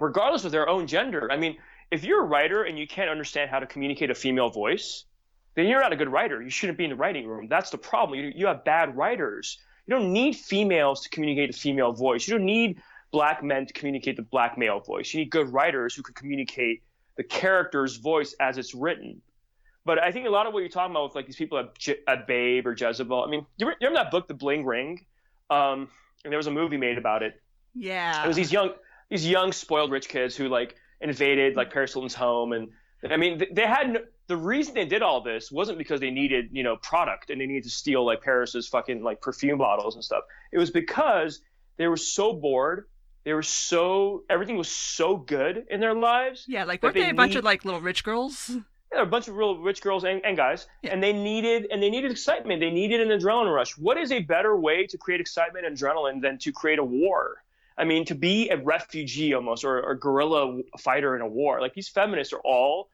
regardless of their own gender. I mean, if you're a writer and you can't understand how to communicate a female voice, then you're not a good writer. You shouldn't be in the writing room. That's the problem. You have bad writers. You don't need females to communicate the female voice. You don't need black men to communicate the black male voice. You need good writers who can communicate the character's voice as it's written. But I think a lot of what you're talking about with like these people at Babe or Jezebel. I mean, you remember that book, The Bling Ring? And there was a movie made about it. Yeah. It was these young spoiled rich kids who like invaded like Paris Hilton's home, and I mean they had the reason they did all this wasn't because they needed product and they needed to steal like Paris's fucking like perfume bottles and stuff. It was because they were so bored. Everything was so good in their lives. Yeah, like, weren't they a bunch of like little rich girls? Yeah, a bunch of real rich girls and guys, Yeah. and they needed excitement. They needed an adrenaline rush. What is a better way to create excitement and adrenaline than to create a war? I mean, to be a refugee almost, or a guerrilla fighter in a war. Like, these feminists are all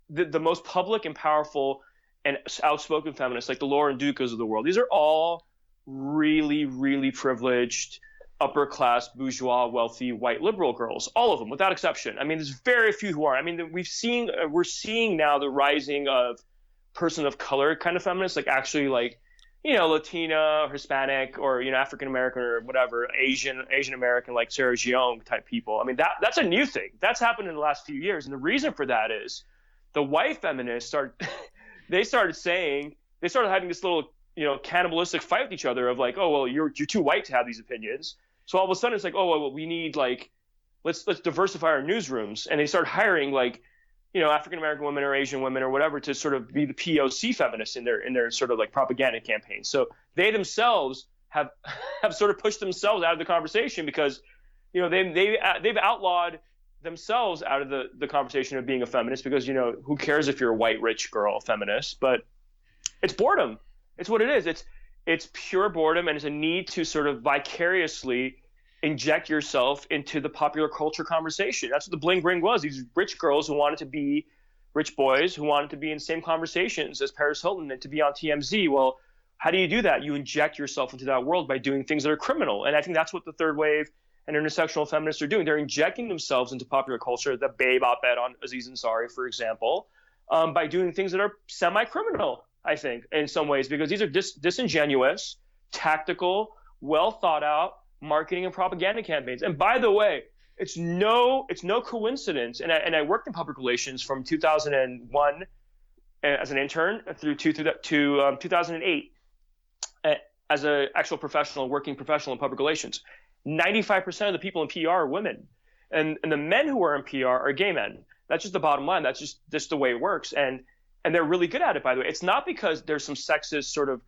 the most public and powerful and outspoken feminists, like the Lauren Dukas of the world. These are all really, really privileged, upper class, bourgeois, wealthy, white liberal girls, all of them without exception. I mean, there's very few who are. I mean, we're seeing now the rising of person of color kind of feminists, like actually like, Latina, Hispanic, or, African American, or whatever, Asian American, like Sarah Jeong type people. I mean, that's a new thing. That's happened in the last few years. And the reason for that is the white feminists started having this little, cannibalistic fight with each other of like, oh, well, you're too white to have these opinions. So all of a sudden it's like, oh, well, we need like, let's diversify our newsrooms. And they start hiring like, African American women or Asian women or whatever to sort of be the POC feminists in their sort of like propaganda campaign. So they themselves have sort of pushed themselves out of the conversation because, they've outlawed themselves out of the conversation of being a feminist because, who cares if you're a white rich girl feminist? But it's boredom. It's what it is. It's pure boredom, and it's a need to sort of vicariously inject yourself into the popular culture conversation. That's what the Bling Ring was. These rich girls who wanted to be rich boys, who wanted to be in the same conversations as Paris Hilton and to be on TMZ. Well, how do you do that? You inject yourself into that world by doing things that are criminal. And I think that's what the third wave and intersectional feminists are doing. They're injecting themselves into popular culture, the Babe op-ed on Aziz Ansari, for example, by doing things that are semi-criminal, I think, in some ways, because these are disingenuous, tactical, well thought out marketing and propaganda campaigns. And by the way, it's no coincidence. And I worked in public relations from 2001 as an intern through 2008 as an actual working professional in public relations. 95% of the people in PR are women, and the men who are in PR are gay men. That's just the bottom line. That's just the way it works, and they're really good at it. By the way, it's not because there's some sexist sort of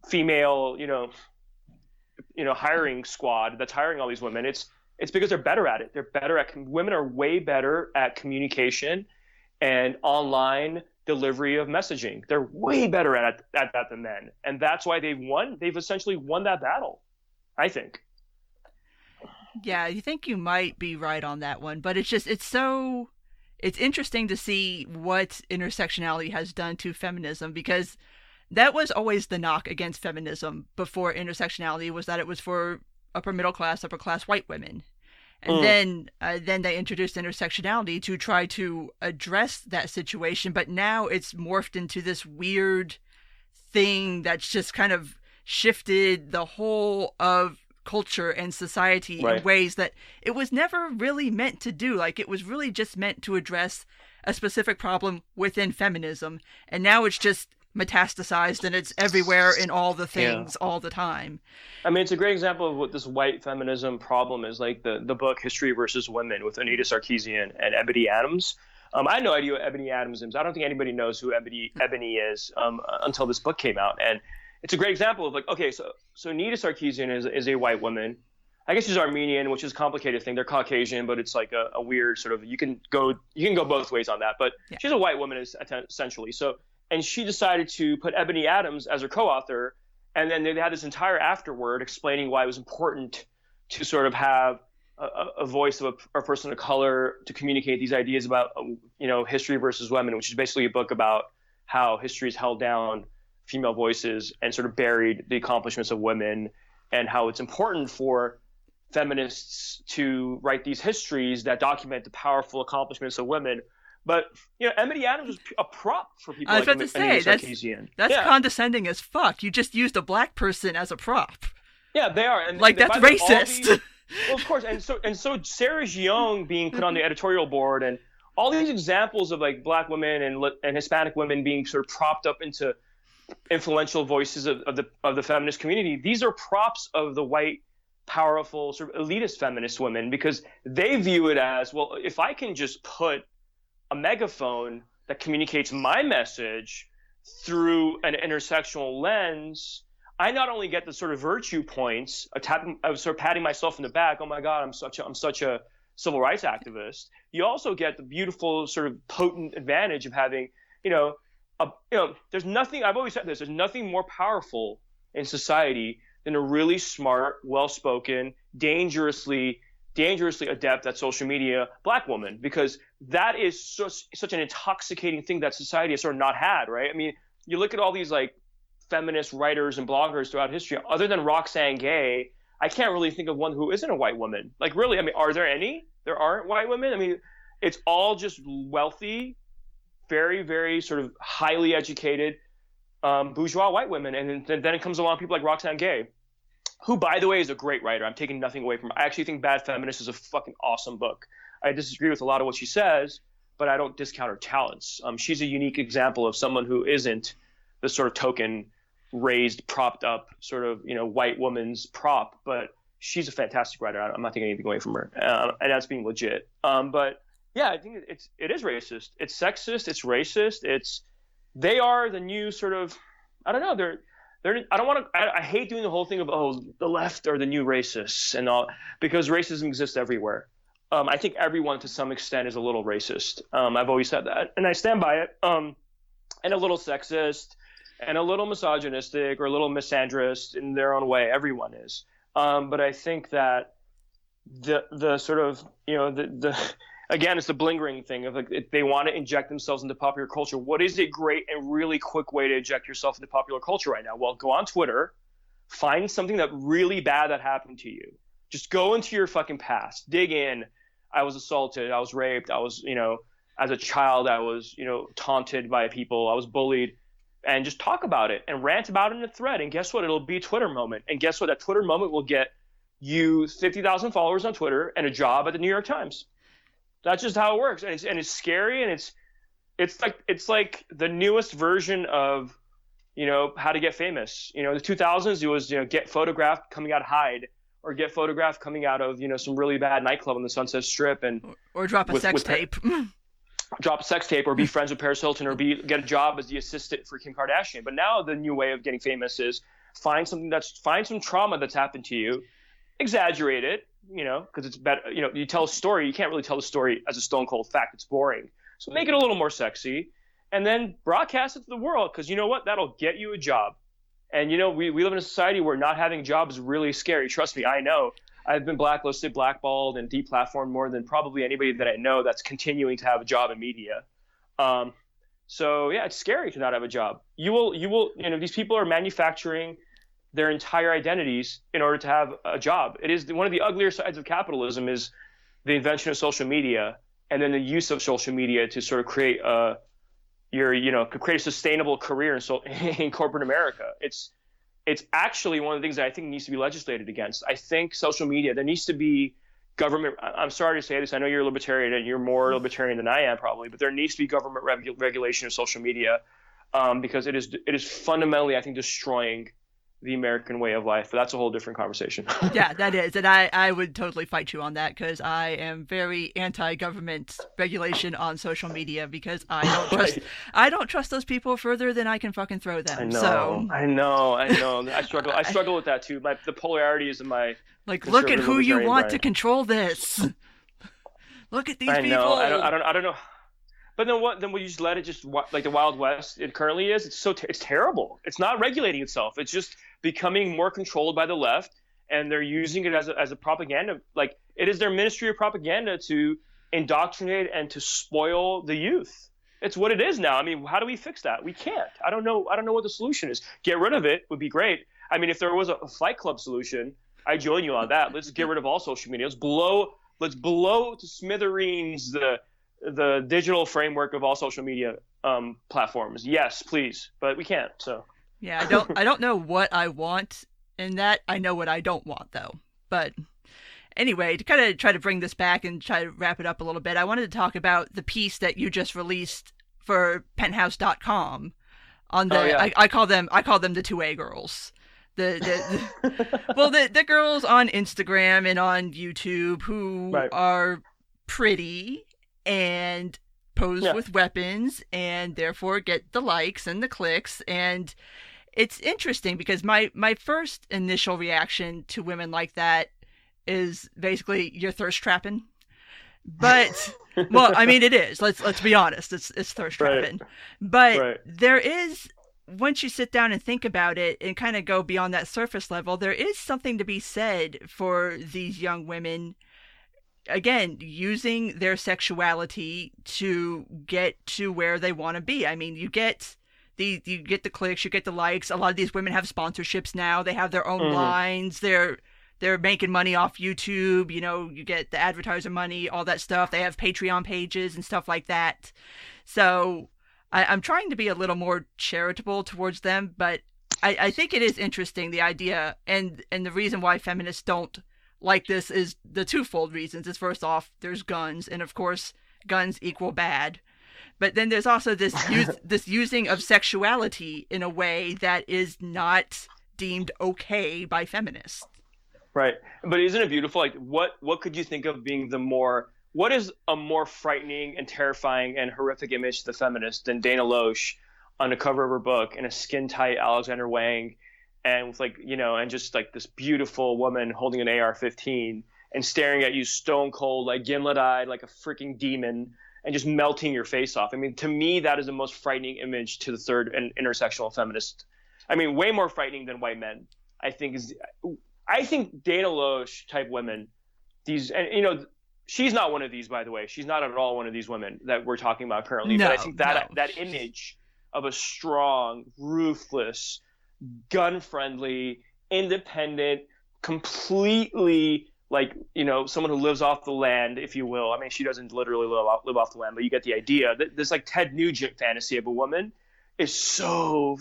female, hiring squad that's hiring all these women. It's because they're better at it. Women are way better at communication and online delivery of messaging. They're way better at that than men, and that's why they've essentially won that battle, I think. Yeah, you think you might be right on that one, but it's interesting to see what intersectionality has done to feminism, because that was always the knock against feminism before intersectionality, was that it was for upper class white women. And then they introduced intersectionality to try to address that situation, but now it's morphed into this weird thing that's just kind of shifted the whole of culture and society in ways that it was never really meant to do. Like, it was really just meant to address a specific problem within feminism, and now it's just metastasized and it's everywhere in all the things all the time. I mean, it's a great example of what this white feminism problem is, like the book History versus Women with Anita Sarkeesian and Ebony Adams. I had no idea what Ebony Adams is. I don't think anybody knows who Ebony is until this book came out. And it's a great example of, like, okay, so Anita Sarkeesian is a white woman. I guess she's Armenian, which is a complicated thing. They're Caucasian, but it's like a weird sort of, you can go both ways on that. But she's a white woman essentially. And she decided to put Ebony Adams as her co-author, and then they had this entire afterword explaining why it was important to sort of have a voice of a person of color to communicate these ideas about, history versus women, which is basically a book about how history has held down female voices and sort of buried the accomplishments of women, and how it's important for feminists to write these histories that document the powerful accomplishments of women. But, Ebony Adams was a prop for people like Anita Sarkeesian. That's condescending as fuck. You just used a black person as a prop. Yeah, they are. And that's racist. Well, of course. And so Sarah Jeong being put on the editorial board, and all these examples of, like, black women and Hispanic women being sort of propped up into influential voices of the feminist community. These are props of the white, powerful, sort of elitist feminist women, because they view it as, well, if I can just put a megaphone that communicates my message through an intersectional lens, I not only get the sort of virtue points of sort of patting myself in the back, oh my God, I'm such a civil rights activist. You also get the beautiful sort of potent advantage of having, there's nothing, I've always said this, there's nothing more powerful in society than a really smart, well-spoken, dangerously adept at social media black woman, because that is such an intoxicating thing that society has sort of not had, right? I mean, you look at all these, like, feminist writers and bloggers throughout history, other than Roxane Gay, I can't really think of one who isn't a white woman. Like, really, I mean, are there any? There aren't white women? I mean, it's all just wealthy, very, very sort of highly educated bourgeois white women. And then it comes along people like Roxane Gay, who, by the way, is a great writer. I'm taking nothing away from her. I actually think Bad Feminist is a fucking awesome book. I disagree with a lot of what she says, but I don't discount her talents. She's a unique example of someone who isn't the sort of token, raised, propped up sort of, white woman's prop, but she's a fantastic writer. I'm not taking anything away from her, and that's being legit. But yeah, I think it is racist. It's sexist. It's racist. They are the new sort of, I don't know. I hate doing the whole thing of, the left are the new racists and all, because racism exists everywhere. I think everyone to some extent is a little racist. I've always said that, and I stand by it. And a little sexist, and a little misogynistic, or a little misandrist in their own way. Everyone is. But I think that the sort of, again, it's the blingering thing of, like, if they want to inject themselves into popular culture, what is a great and really quick way to inject yourself into popular culture right now? Well, go on Twitter, find something that really bad that happened to you. Just go into your fucking past, dig in. I was assaulted, I was raped, I was, as a child, I was, taunted by people, I was bullied, and just talk about it and rant about it in a thread. And guess what? It'll be a Twitter moment. And guess what? That Twitter moment will get you 50,000 followers on Twitter and a job at the New York Times. That's just how it works, and it's scary, and it's like the newest version of, you know, how to get famous. You know, in the 2000s, it was, you know, get photographed coming out of Hyde, or get photographed coming out of, you know, some really bad nightclub on the Sunset Strip, and or drop a sex tape. Drop a sex tape, or be friends with Paris Hilton, or get a job as the assistant for Kim Kardashian. But now the new way of getting famous is find some trauma that's happened to you, exaggerate it, you know, because it's better. You know, you tell a story, you can't really tell the story as a stone cold fact. It's boring. So make it a little more sexy, and then broadcast it to the world, because you know what? That'll get you a job. And, you know, we live in a society where not having a job is really scary. Trust me, I know. I've been blacklisted, blackballed, and deplatformed more than probably anybody that I know that's continuing to have a job in media. So, yeah, it's scary to not have a job. You will, you know, these people are manufacturing their entire identities in order to have a job. It is one of the uglier sides of capitalism is the invention of social media, and then the use of social media to sort of create create a sustainable career in corporate America. It's actually one of the things that I think needs to be legislated against. I think social media, there needs to be government. I'm sorry to say this. I know you're a libertarian and you're more libertarian than I am probably, but there needs to be government regulation of social media, because it is fundamentally, I think, destroying the American way of life. But that's a whole different conversation. Yeah, that is. And I would totally fight you on that, because I am very anti-government regulation on social media, because I don't trust those people further than I can fucking throw them. I know. I struggle with that too. The polarities in my look at who you want to control this. Look at these people. I don't know. But then what? Then we just let it just like the Wild West it currently is. It's terrible. It's not regulating itself. It's just becoming more controlled by the left, and they're using it as a propaganda. Like, it is their ministry of propaganda to indoctrinate and to spoil the youth. It's what it is now. I mean, how do we fix that? We can't. I don't know what the solution is. Get rid of it would be great. I mean, if there was a Fight Club solution, I join you on that. Let's get rid of all social media. Let's blow to smithereens the digital framework of all social media platforms. Yes, please, but we can't. So yeah, I don't know what I want in that. I know what I don't want though. But anyway, to kind of try to bring this back and try to wrap it up a little bit, I wanted to talk about the piece that you just released for penthouse.com on the I call them the 2A girls. The girls on Instagram and on YouTube who are pretty and pose with weapons and therefore get the likes and the clicks. And it's interesting because my first initial reaction to women like that is basically, you're thirst trapping. But well, I mean, it is. Let's be honest. It's thirst trapping. But there is, once you sit down and think about it and kind of go beyond that surface level, there is something to be said for these young women, again, using their sexuality to get to where they want to be. I mean, you get the clicks, you get the likes. A lot of these women have sponsorships now. They have their own lines. They're making money off YouTube. You know, you get the advertiser money, all that stuff. They have Patreon pages and stuff like that. So I'm trying to be a little more charitable towards them, but I think it is interesting, the idea, and the reason why feminists don't like this is the twofold reasons. Is first off, there's guns, and of course, guns equal bad. But then there's also this this using of sexuality in a way that is not deemed okay by feminists. Right. But isn't it beautiful? Like, what could you think of being what is a more frightening and terrifying and horrific image to the feminist than Dana Loesch on the cover of her book in a skin-tight Alexander Wang, and with and just like this beautiful woman holding an AR-15 and staring at you stone cold, like gimlet-eyed, like a freaking demon, and just melting your face off. I mean, to me, that is the most frightening image to the third and intersectional feminist. I mean, way more frightening than white men, I think Dana Loesch type women, she's not one of these, by the way. She's not at all one of these women that we're talking about currently. But I think that image of a strong, ruthless, gun-friendly, independent, completely someone who lives off the land, if you will. I mean, she doesn't literally live off the land, but you get the idea. This like Ted Nugent fantasy of a woman is so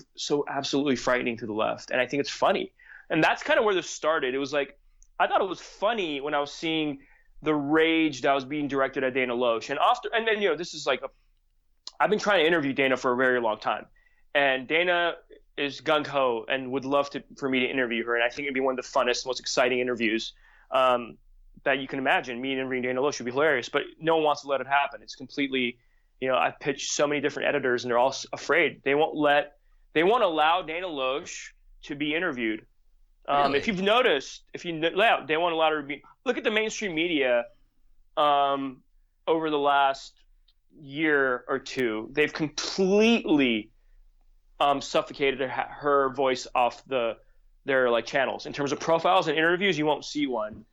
absolutely frightening to the left. And I think it's funny. And that's kind of where this started. It was like, I thought it was funny when I was seeing the rage that was being directed at Dana Loesch. And then, this is like, I've been trying to interview Dana for a very long time. And Dana is gung-ho and would love for me to interview her. And I think it'd be one of the funnest, most exciting interviews that you can imagine. Me interviewing Dana Loesch would be hilarious, but no one wants to let it happen. It's completely, I've pitched so many different editors and they're all afraid. They won't allow Dana Loesch to be interviewed. Really? If you've noticed, they won't allow her to be. Look at the mainstream media over the last year or two. They've completely suffocated her voice off their like channels. In terms of profiles and interviews, you won't see one.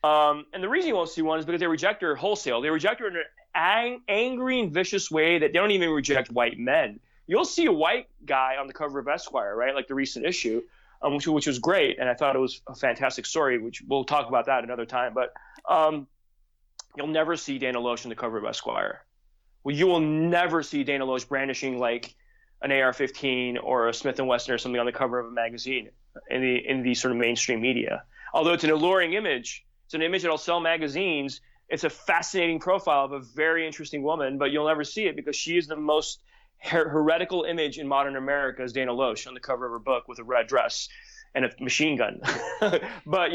And the reason you won't see one is because they reject her wholesale. They reject her in an angry and vicious way that they don't even reject white men. You'll see a white guy on the cover of Esquire, right? Like the recent issue. Which was great, and I thought it was a fantastic story, which we'll talk about that another time. But you'll never see Dana Loesch on the cover of Esquire. Well, you will never see Dana Loesch brandishing like an AR-15 or a Smith & Wesson or something on the cover of a magazine in the sort of mainstream media. Although it's an alluring image, it's an image that'll sell magazines. It's a fascinating profile of a very interesting woman, but you'll never see it because she is the most heretical image in modern America is Dana Loesch on the cover of her book with a red dress and a machine gun. But,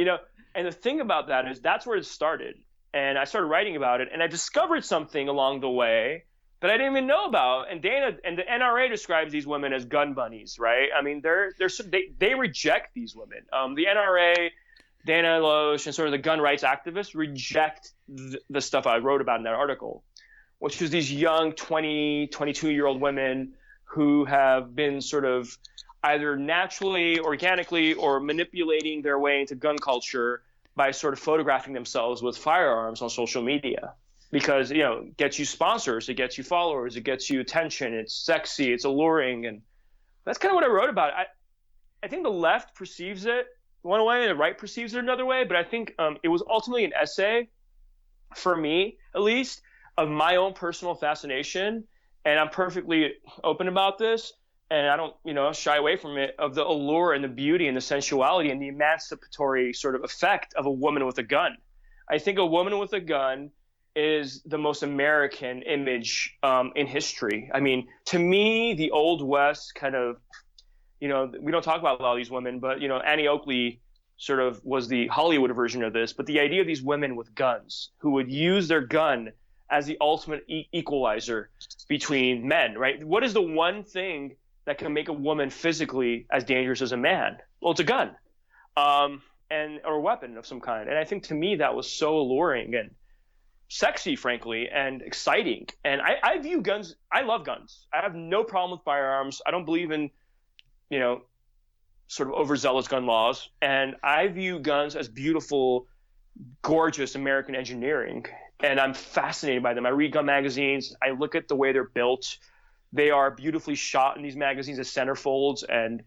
and the thing about that is that's where it started. And I started writing about it and I discovered something along the way that I didn't even know about. And Dana and the NRA describes these women as gun bunnies, right? I mean, they reject these women. The NRA, Dana Loesch, and sort of the gun rights activists reject the stuff I wrote about in that article, which is these young 20, 22-year-old women who have been sort of either naturally, organically, or manipulating their way into gun culture by sort of photographing themselves with firearms on social media. Because, it gets you sponsors, it gets you followers, it gets you attention, it's sexy, it's alluring. And that's kind of what I wrote about. I think the left perceives it one way and the right perceives it another way. But I think it was ultimately an essay, for me at least, of my own personal fascination, and I'm perfectly open about this, and I don't, shy away from it, of the allure and the beauty and the sensuality and the emancipatory sort of effect of a woman with a gun. I think a woman with a gun is the most American image in history. I mean, to me, the Old West kind of, we don't talk about a lot of these women, but, Annie Oakley sort of was the Hollywood version of this, but the idea of these women with guns who would use their gun as the ultimate equalizer between men, right? What is the one thing that can make a woman physically as dangerous as a man? Well, it's a gun, or a weapon of some kind. And I think to me that was so alluring and sexy, frankly, and exciting. And I view guns. I love guns. I have no problem with firearms. I don't believe in, sort of overzealous gun laws. And I view guns as beautiful, gorgeous American engineering. And I'm fascinated by them. I read gun magazines. I look at the way they're built. They are beautifully shot in these magazines as centerfolds. And,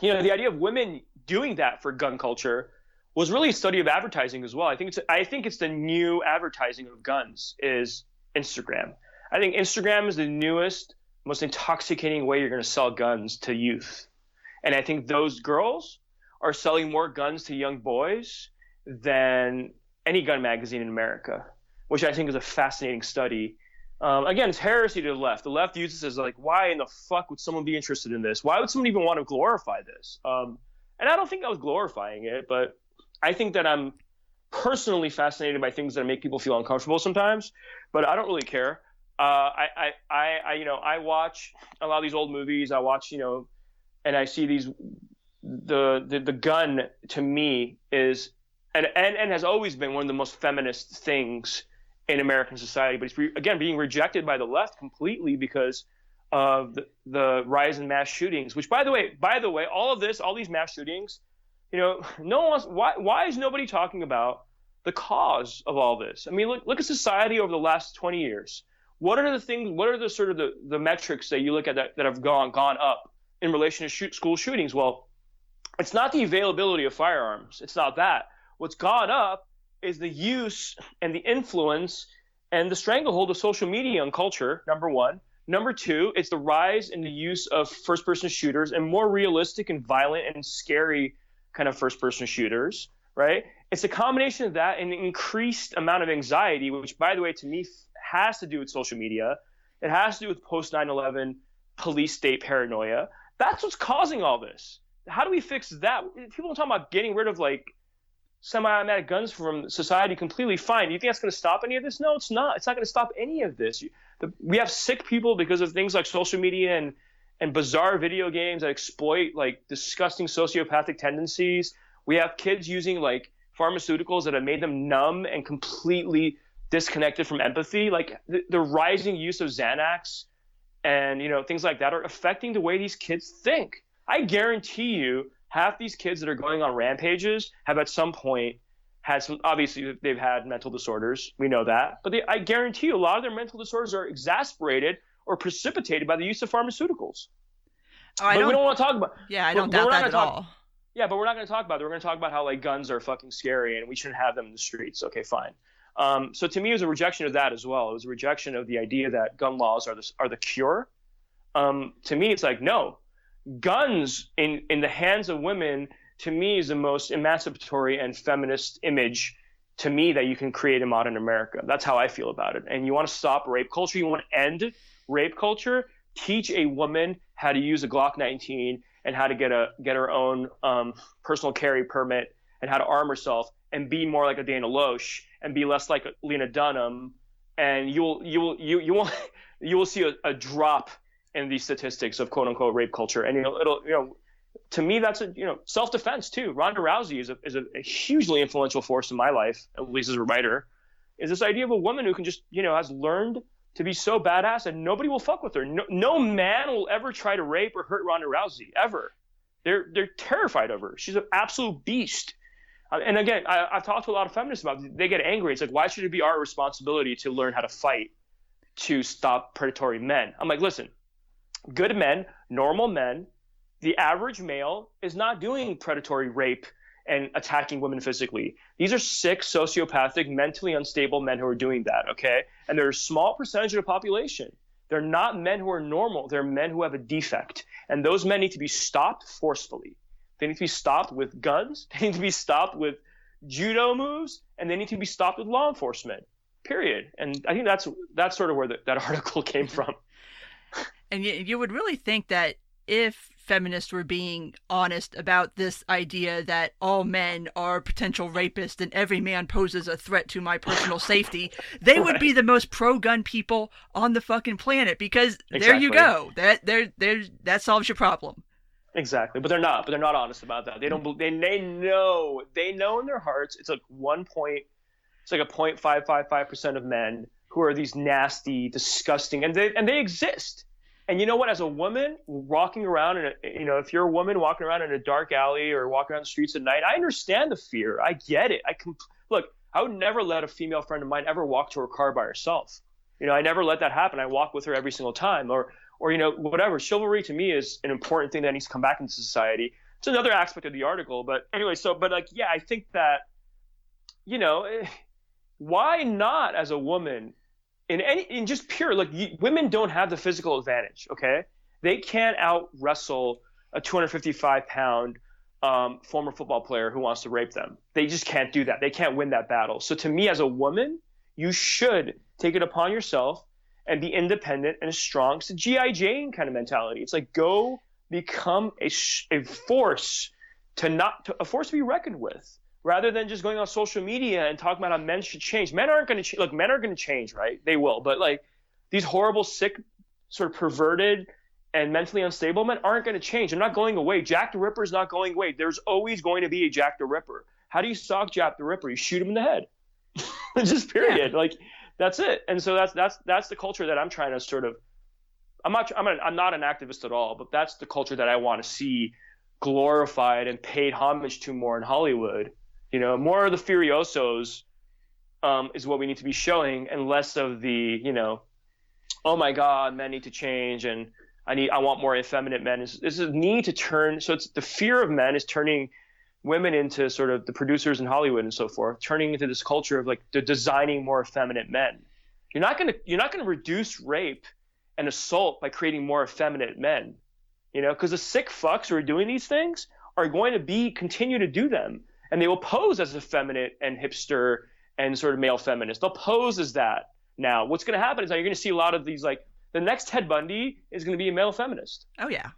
the idea of women doing that for gun culture was really a study of advertising as well. I think it's the new advertising of guns is Instagram. I think Instagram is the newest, most intoxicating way you're going to sell guns to youth. And I think those girls are selling more guns to young boys than any gun magazine in America, which I think is a fascinating study. Again, it's heresy to the left. The left uses this as like, why in the fuck would someone be interested in this? Why would someone even want to glorify this? And I don't think I was glorifying it, but I think that I'm personally fascinated by things that make people feel uncomfortable sometimes, but I don't really care. I watch a lot of these old movies. I watch, and I see the gun to me is, and has always been one of the most feminist things in American society, but it's again being rejected by the left completely because of the rise in mass shootings. Which, by the way, all these mass shootings, no one wants. Why is nobody talking about the cause of all this? I mean, look at society over the last 20 years. What are the things? What are the sort of the metrics that you look at that have gone up in relation to school shootings? Well, it's not the availability of firearms. It's not that. What's gone up is the use and the influence and the stranglehold of social media on culture, number one. Number two, it's the rise in the use of first-person shooters and more realistic and violent and scary kind of first-person shooters, right? it's a combination of that and an increased amount of anxiety, which, by the way, to me has to do with social media. It has to do with post 9/11 police state paranoia. That's what's causing all this. How do we fix that? People are talking about getting rid of like semi-automatic guns from society completely. Fine. Do you think that's going to stop any of this? No, it's not. It's not going to stop any of this. We have sick people because of things like social media and bizarre video games that exploit like disgusting sociopathic tendencies. We have kids using like pharmaceuticals that have made them numb and completely disconnected from empathy. Like the rising use of Xanax and, you know, things like that are affecting the way these kids think. I guarantee you half these kids that are going on rampages have at some point had some, obviously they've had mental disorders. We know that. But I guarantee you a lot of their mental disorders are exacerbated or precipitated by the use of pharmaceuticals. We don't want to talk about. Yeah, I don't doubt that at all. Yeah, but we're not going to talk about it. We're going to talk about how like guns are fucking scary and we shouldn't have them in the streets. Okay, fine. So to me, it was a rejection of that as well. It was a rejection of the idea that gun laws are the cure. To me, it's like, no, guns in the hands of women, to me, is the most emancipatory and feminist image to me that you can create in modern America. That's how I feel about it. And you want to stop rape culture. You want to end rape culture. Teach a woman how to use a Glock 19 and how to get her own personal carry permit and how to arm herself and be more like a Dana Loesch and be less like Lena Dunham, and you will see a drop in the statistics of quote unquote rape culture. And it'll to me that's self-defense too. Ronda Rousey is a hugely influential force in my life, at least as a writer. Is this idea of a woman who can just has learned to be so badass and nobody will fuck with her. No man will ever try to rape or hurt Ronda Rousey ever. They're terrified of her. She's an absolute beast. And again, I've talked to a lot of feminists about it. They get angry. It's like, why should it be our responsibility to learn how to fight to stop predatory men? I'm like, listen, good men, normal men, the average male is not doing predatory rape and attacking women physically. These are sick, sociopathic, mentally unstable men who are doing that, okay? And they're a small percentage of the population. They're not men who are normal. They're men who have a defect. And those men need to be stopped forcefully. They need to be stopped with guns. They need to be stopped with judo moves, and they need to be stopped with law enforcement. Period. And I think that's sort of where that article came from. And you would really think that if feminists were being honest about this idea that all men are potential rapists and every man poses a threat to my personal safety, they would be the most pro-gun people on the fucking planet, because there you go. That solves your problem. Exactly, but they're not honest about that. They don't. They know in their hearts. It's like 0.555% of men who are these nasty, disgusting, and they exist. And you know what? As a woman walking around, if you're a woman walking around in a dark alley or walking around the streets at night, I understand the fear. I get it. Look. I would never let a female friend of mine ever walk to her car by herself. I never let that happen. I walk with her every single time, or whatever. Chivalry to me is an important thing that needs to come back into society. It's another aspect of the article, but anyway. I think that, why not as a woman in just pure, women don't have the physical advantage. Okay. They can't out wrestle a 255-pound former football player who wants to rape them. They just can't do that. They can't win that battle. So to me as a woman, you should take it upon yourself and be independent and strong. It's a G.I. Jane kind of mentality. It's like, go become a force a force to be reckoned with, rather than just going on social media and talking about how men should change. Men aren't going to look. Men are going to change, right? They will. But these horrible, sick, sort of perverted and mentally unstable men aren't going to change. They're not going away. Jack the Ripper is not going away. There's always going to be a Jack the Ripper. How do you sock Jack the Ripper? You shoot him in the head. Just period. Yeah. That's it. And so that's the culture that I'm trying to sort of. I'm not an activist at all, but that's the culture that I want to see glorified and paid homage to more in Hollywood. More of the Furiosos is what we need to be showing, and less of the oh my God, men need to change, and I want more effeminate men. This is a need to turn. So it's the fear of men is turning women into sort of the producers in Hollywood and so forth, turning into this culture of they're designing more effeminate men. You're not gonna reduce rape and assault by creating more effeminate men, because the sick fucks who are doing these things are going to continue to do them. and they will pose as effeminate and hipster and sort of male feminist. They'll pose as that. Now, what's going to happen is that you're going to see a lot of these, like the next Ted Bundy is going to be a male feminist. Oh yeah.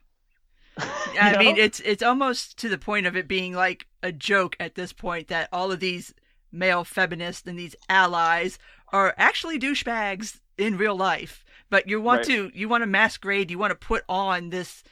I mean, it's almost to the point of it being like a joke at this point that all of these male feminists and these allies are actually douchebags in real life. But you want to masquerade, you want to put on this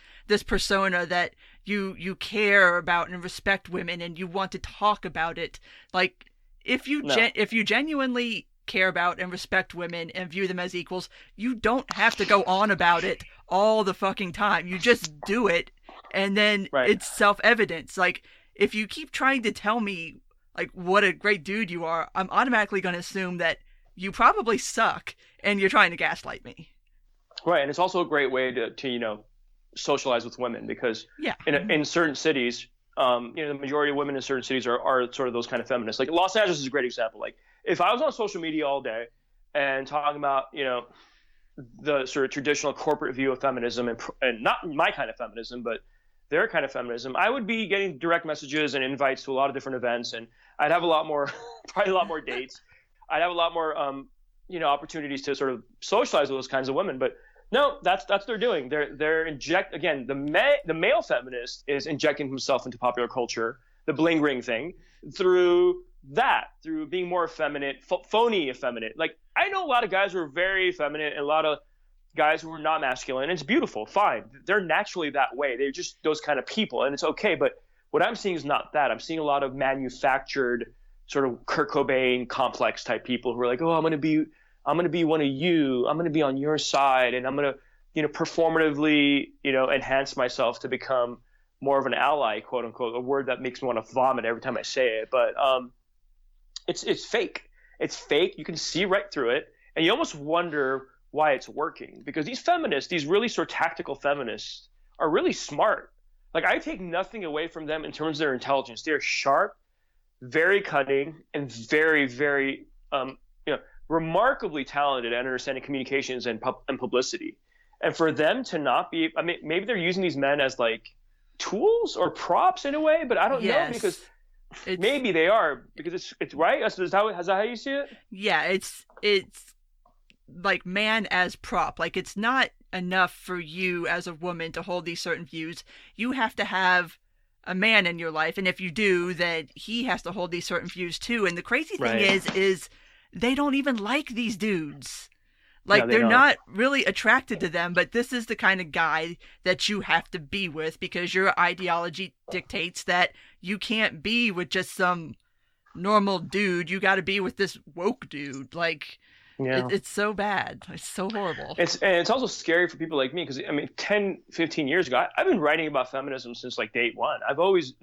persona that you care about and respect women, and you want to talk about it. Like if you genuinely care about and respect women and view them as equals, you don't have to go on about it all the fucking time. You just do it, and then it's self-evident. Like if you keep trying to tell me like what a great dude you are, I'm automatically going to assume that you probably suck and you're trying to gaslight me. Right, and it's also a great way to socialize with women, because in certain cities, the majority of women in certain cities are sort of those kind of feminists. Like Los Angeles is a great example. Like if I was on social media all day and talking about the sort of traditional corporate view of feminism and not my kind of feminism, but their kind of feminism, I would be getting direct messages and invites to a lot of different events, and I'd have probably a lot more dates. I'd have a lot more opportunities to sort of socialize with those kinds of women. But no, that's what they're doing. The male feminist is injecting himself into popular culture, the bling ring thing, through being more effeminate, phony effeminate. Like I know a lot of guys who are very effeminate and a lot of guys who are not masculine, and it's beautiful, fine. They're naturally that way. They're just those kind of people, and it's okay. But what I'm seeing is not that. I'm seeing a lot of manufactured sort of Kurt Cobain complex type people who are like, oh, I'm going to be one of you. I'm going to be on your side, and I'm going to, performatively, enhance myself to become more of an ally, quote unquote, a word that makes me want to vomit every time I say it. But it's fake. It's fake. You can see right through it, and you almost wonder why it's working, because these feminists, these really sort of tactical feminists, are really smart. Like I take nothing away from them in terms of their intelligence. They're sharp, very cunning, and very, very, remarkably talented at understanding communications and publicity. And for them to not be, I mean, maybe they're using these men as like tools or props in a way, but I don't know, because maybe they are, because it's right. Is that how you see it? Yeah, it's like man as prop. Like it's not enough for you as a woman to hold these certain views. You have to have a man in your life, and if you do, then he has to hold these certain views too. And the crazy thing is they don't even like these dudes. Like they're not really attracted to them, but this is the kind of guy that you have to be with because your ideology dictates that you can't be with just some normal dude. You got to be with this woke dude. Like it's so bad. It's so horrible. It's also scary for people like me, because I mean 10, 15 years ago, I've been writing about feminism since like day one. I always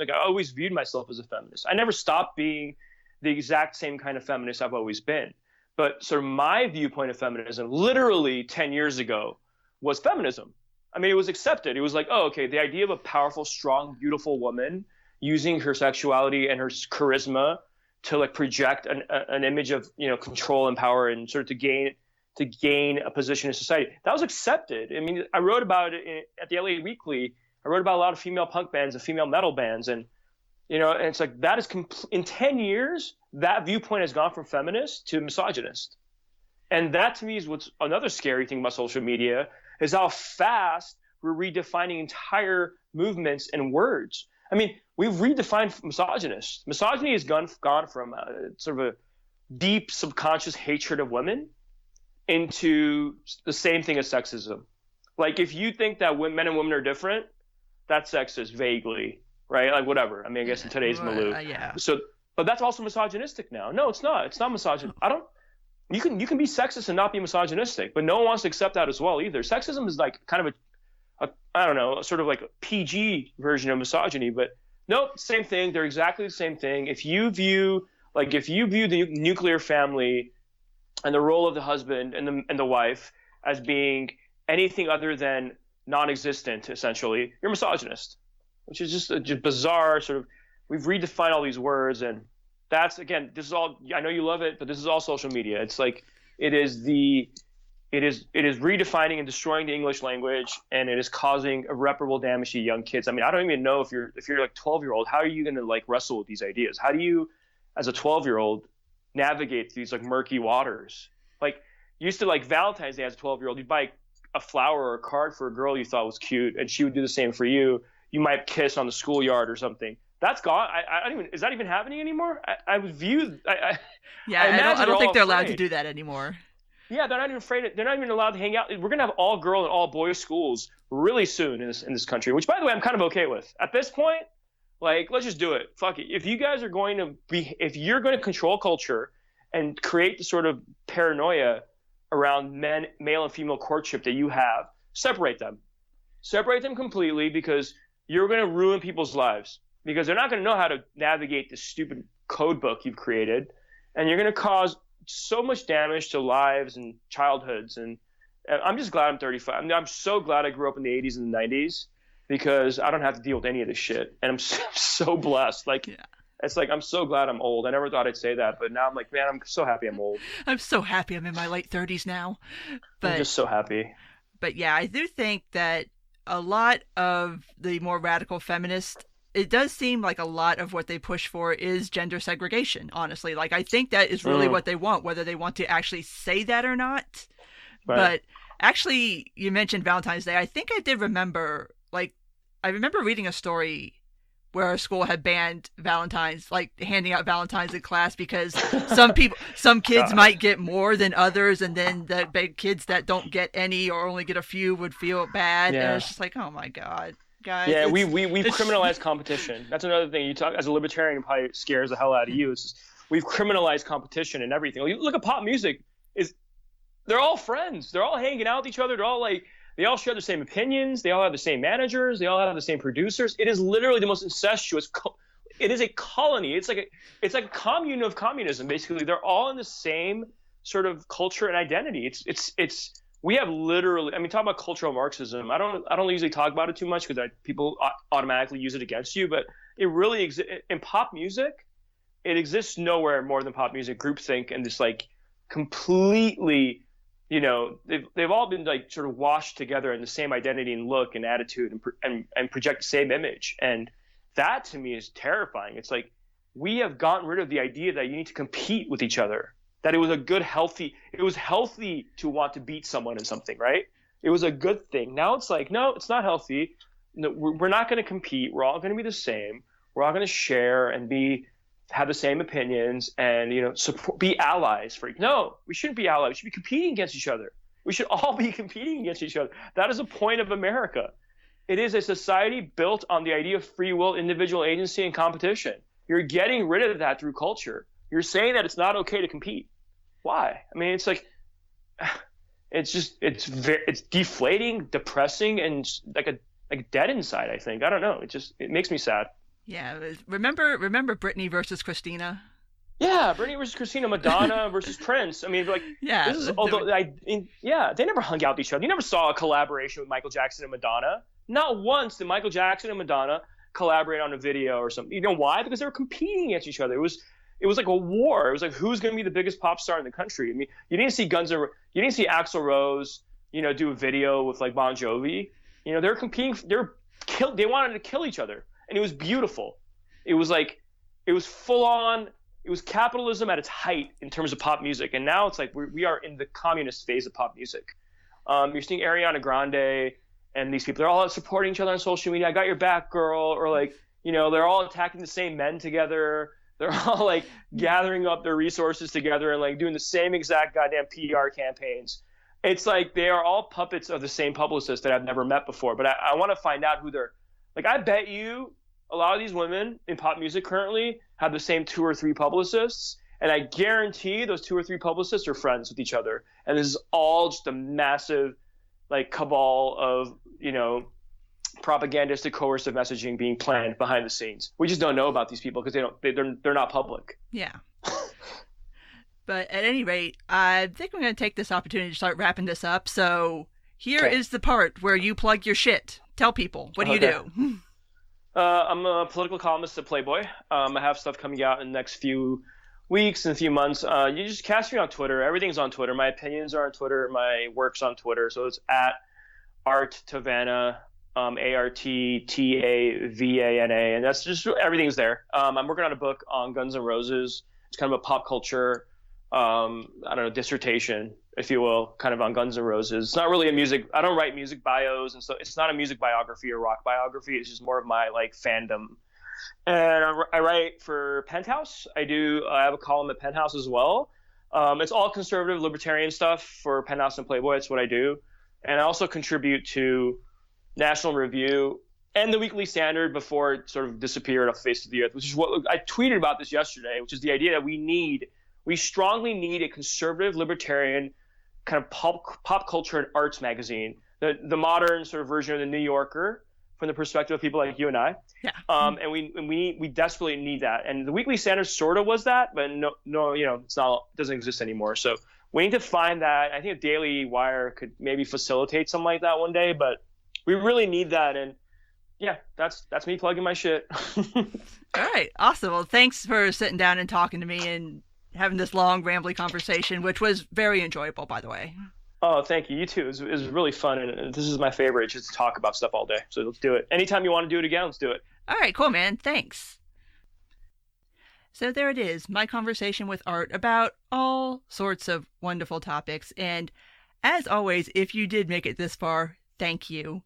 viewed myself as a feminist. I never stopped being the exact same kind of feminist I've always been. But sort of my viewpoint of feminism literally 10 years ago was feminism. I mean, it was accepted. It was like, oh, okay, the idea of a powerful, strong, beautiful woman using her sexuality and her charisma to like project an image of, control and power and sort of to gain a position in society. That was accepted. I mean, I wrote about it at the LA Weekly. I wrote about a lot of female punk bands and female metal bands. And, and it's like that is in 10 years, that viewpoint has gone from feminist to misogynist. And that to me is what's another scary thing about social media, is how fast we're redefining entire movements and words. I mean, we've redefined misogynist. Misogyny has gone from sort of a deep subconscious hatred of women into the same thing as sexism. Like if you think that men and women are different, that's sexist vaguely, right? Like whatever. I mean, I guess in today's milieu. Yeah. So, but that's also misogynistic now. No, it's not. It's not misogynist. You can be sexist and not be misogynistic, but no one wants to accept that as well either. Sexism is like kind of I don't know, sort of like a PG version of misogyny, but nope, same thing. They're exactly the same thing. If you view the nuclear family and the role of the husband and the wife as being anything other than non-existent, essentially, you're misogynist, which is just a bizarre sort of. We've redefined all these words, and that's, again, this is all, I know you love it, but this is all social media. It's like, it is the it is redefining and destroying the English language, and it is causing irreparable damage to young kids. I mean, I don't even know if you're like 12-year-old, how are you going to like wrestle with these ideas? How do you, as a 12-year-old, navigate these like murky waters? Like, used to, like, Valentine's Day as a 12-year-old, you'd buy a flower or a card for a girl you thought was cute, and she would do the same for you. You might kiss on the schoolyard or something. That's gone. I don't even, is that even happening anymore? I would view. I don't think they're allowed to do that anymore. Yeah, they're not even afraid. They're not even allowed to hang out. We're gonna have all girl and all boys schools really soon in this country, which, by the way, I'm kind of okay with. At this point, like, let's just do it. Fuck it. If you guys are going to if you're going to control culture and create the sort of paranoia around male and female courtship that you have, separate them completely, because you're going to ruin people's lives, because they're not going to know how to navigate this stupid code book you've created, and you're going to cause so much damage to lives and childhoods. And I'm just glad I'm 35. I mean, I'm so glad I grew up in the 80s and the 90s, because I don't have to deal with any of this shit. And I'm so blessed. Like, yeah. It's like, I'm so glad I'm old. I never thought I'd say that, but now I'm like, man, I'm so happy I'm old. I'm so happy I'm in my late 30s now. But, I'm just so happy. But yeah, I do think that a lot of the more radical feminists, it does seem like a lot of what they push for is gender segregation, honestly. Like, I think that is really what they want, whether they want to actually say that or not. Right. But actually, you mentioned Valentine's Day. I think I did remember, like, I remember reading a story where a school had banned Valentine's, like handing out Valentine's in class, because some kids might get more than others, and then the big kids that don't get any or only get a few would feel bad. Yeah. And it's just like, oh my God. Guys, yeah, we've criminalized competition. That's another thing you talk as a libertarian, probably scares the hell out of you. Is we've criminalized competition and everything. Look at pop music. They're all friends. They're all hanging out with each other. They're all like, they all share the same opinions. They all have the same managers. They all have the same producers. It is literally the most incestuous. It is a colony. It's like a commune of communism. Basically, they're all in the same sort of culture and identity. It's. We have literally, I mean, talk about cultural Marxism. I don't usually talk about it too much, because people automatically use it against you, but it really exists in pop music. It exists nowhere more than pop music. Groupthink and this, like, completely, you know, they've all been, like, sort of washed together in the same identity and look and attitude and project the same image. And that, to me, is terrifying. It's like, we have gotten rid of the idea that you need to compete with each other. That it was healthy to want to beat someone in something, right? It was a good thing. Now it's like, no, it's not healthy. No, we're not going to compete. We're all going to be the same. We're all going to share and have the same opinions and, you know, be allies. No, we shouldn't be allies. We should be competing against each other. We should all be competing against each other. That is the point of America. It is a society built on the idea of free will, individual agency, and competition. You're getting rid of that through culture. You're saying that it's not okay to compete. Why? I mean, it's like, it's deflating, depressing, and like dead inside. I think. I don't know. It makes me sad. Yeah. Remember Britney versus Christina? Yeah, Britney versus Christina, Madonna versus Prince. I mean, like, yeah. This is they never hung out with each other. You never saw a collaboration with Michael Jackson and Madonna. Not once did Michael Jackson and Madonna collaborate on a video or something. You know why? Because they were competing against each other. It was like a war. It was like, who's going to be the biggest pop star in the country? I mean, you didn't see Axl Rose, you know, do a video with, like, Bon Jovi. You know, they're competing. They wanted to kill each other, and it was beautiful. It was full on. It was capitalism at its height in terms of pop music, and now it's like we are in the communist phase of pop music. You're seeing Ariana Grande and these people. They're all supporting each other on social media. I got your back, girl. Or, like, you know, they're all attacking the same men together. They're all, like, gathering up their resources together and, like, doing the same exact goddamn PR campaigns. It's like they are all puppets of the same publicist that I've never met before. But I want to find out who they're – like, I bet you a lot of these women in pop music currently have the same 2 or 3 publicists. And I guarantee those 2 or 3 publicists are friends with each other. And this is all just a massive, like, cabal of, you know – propagandistic, coercive messaging being planned behind the scenes. We just don't know about these people because they're not public. Yeah. But at any rate, I think I'm going to take this opportunity to start wrapping this up. So here is the part where you plug your shit. Tell people, what do you do? I'm a political columnist at Playboy. I have stuff coming out in the next few weeks and a few months, you just catch me on Twitter. Everything's on Twitter. My opinions are on Twitter. My work's on Twitter. So it's at Art Tavana, ARTTAVANA, and that's just everything's there. I'm working on a book on Guns N' Roses. It's kind of a pop culture, I don't know, dissertation, if you will, kind of on Guns N' Roses. It's not really a music. I don't write music bios, and so it's not a music biography or rock biography. It's just more of my like fandom. And I write for Penthouse. I have a column at Penthouse as well. It's all conservative, libertarian stuff for Penthouse and Playboy. It's what I do. And I also contribute to National Review and the Weekly Standard before it sort of disappeared off the face of the earth, which is what I tweeted about this yesterday, which is the idea that we strongly need a conservative, libertarian kind of pop culture and arts magazine, the modern sort of version of the New Yorker from the perspective of people like you and I. Yeah. And we desperately need that. And the Weekly Standard sort of was that, but no, it doesn't exist anymore. So we need to find that. I think a Daily Wire could maybe facilitate something like that one day, but we really need that. And yeah, that's me plugging my shit. All right. Awesome. Well, thanks for sitting down and talking to me and having this long, rambly conversation, which was very enjoyable, by the way. Oh, thank you. You too. It was really fun. And this is my favorite, just to talk about stuff all day. So let's do it. Anytime you want to do it again, let's do it. All right. Cool, man. Thanks. So there it is, my conversation with Art about all sorts of wonderful topics. And as always, if you did make it this far, thank you.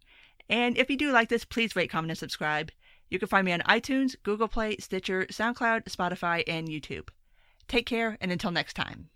And if you do like this, please rate, comment, and subscribe. You can find me on iTunes, Google Play, Stitcher, SoundCloud, Spotify, and YouTube. Take care, and until next time.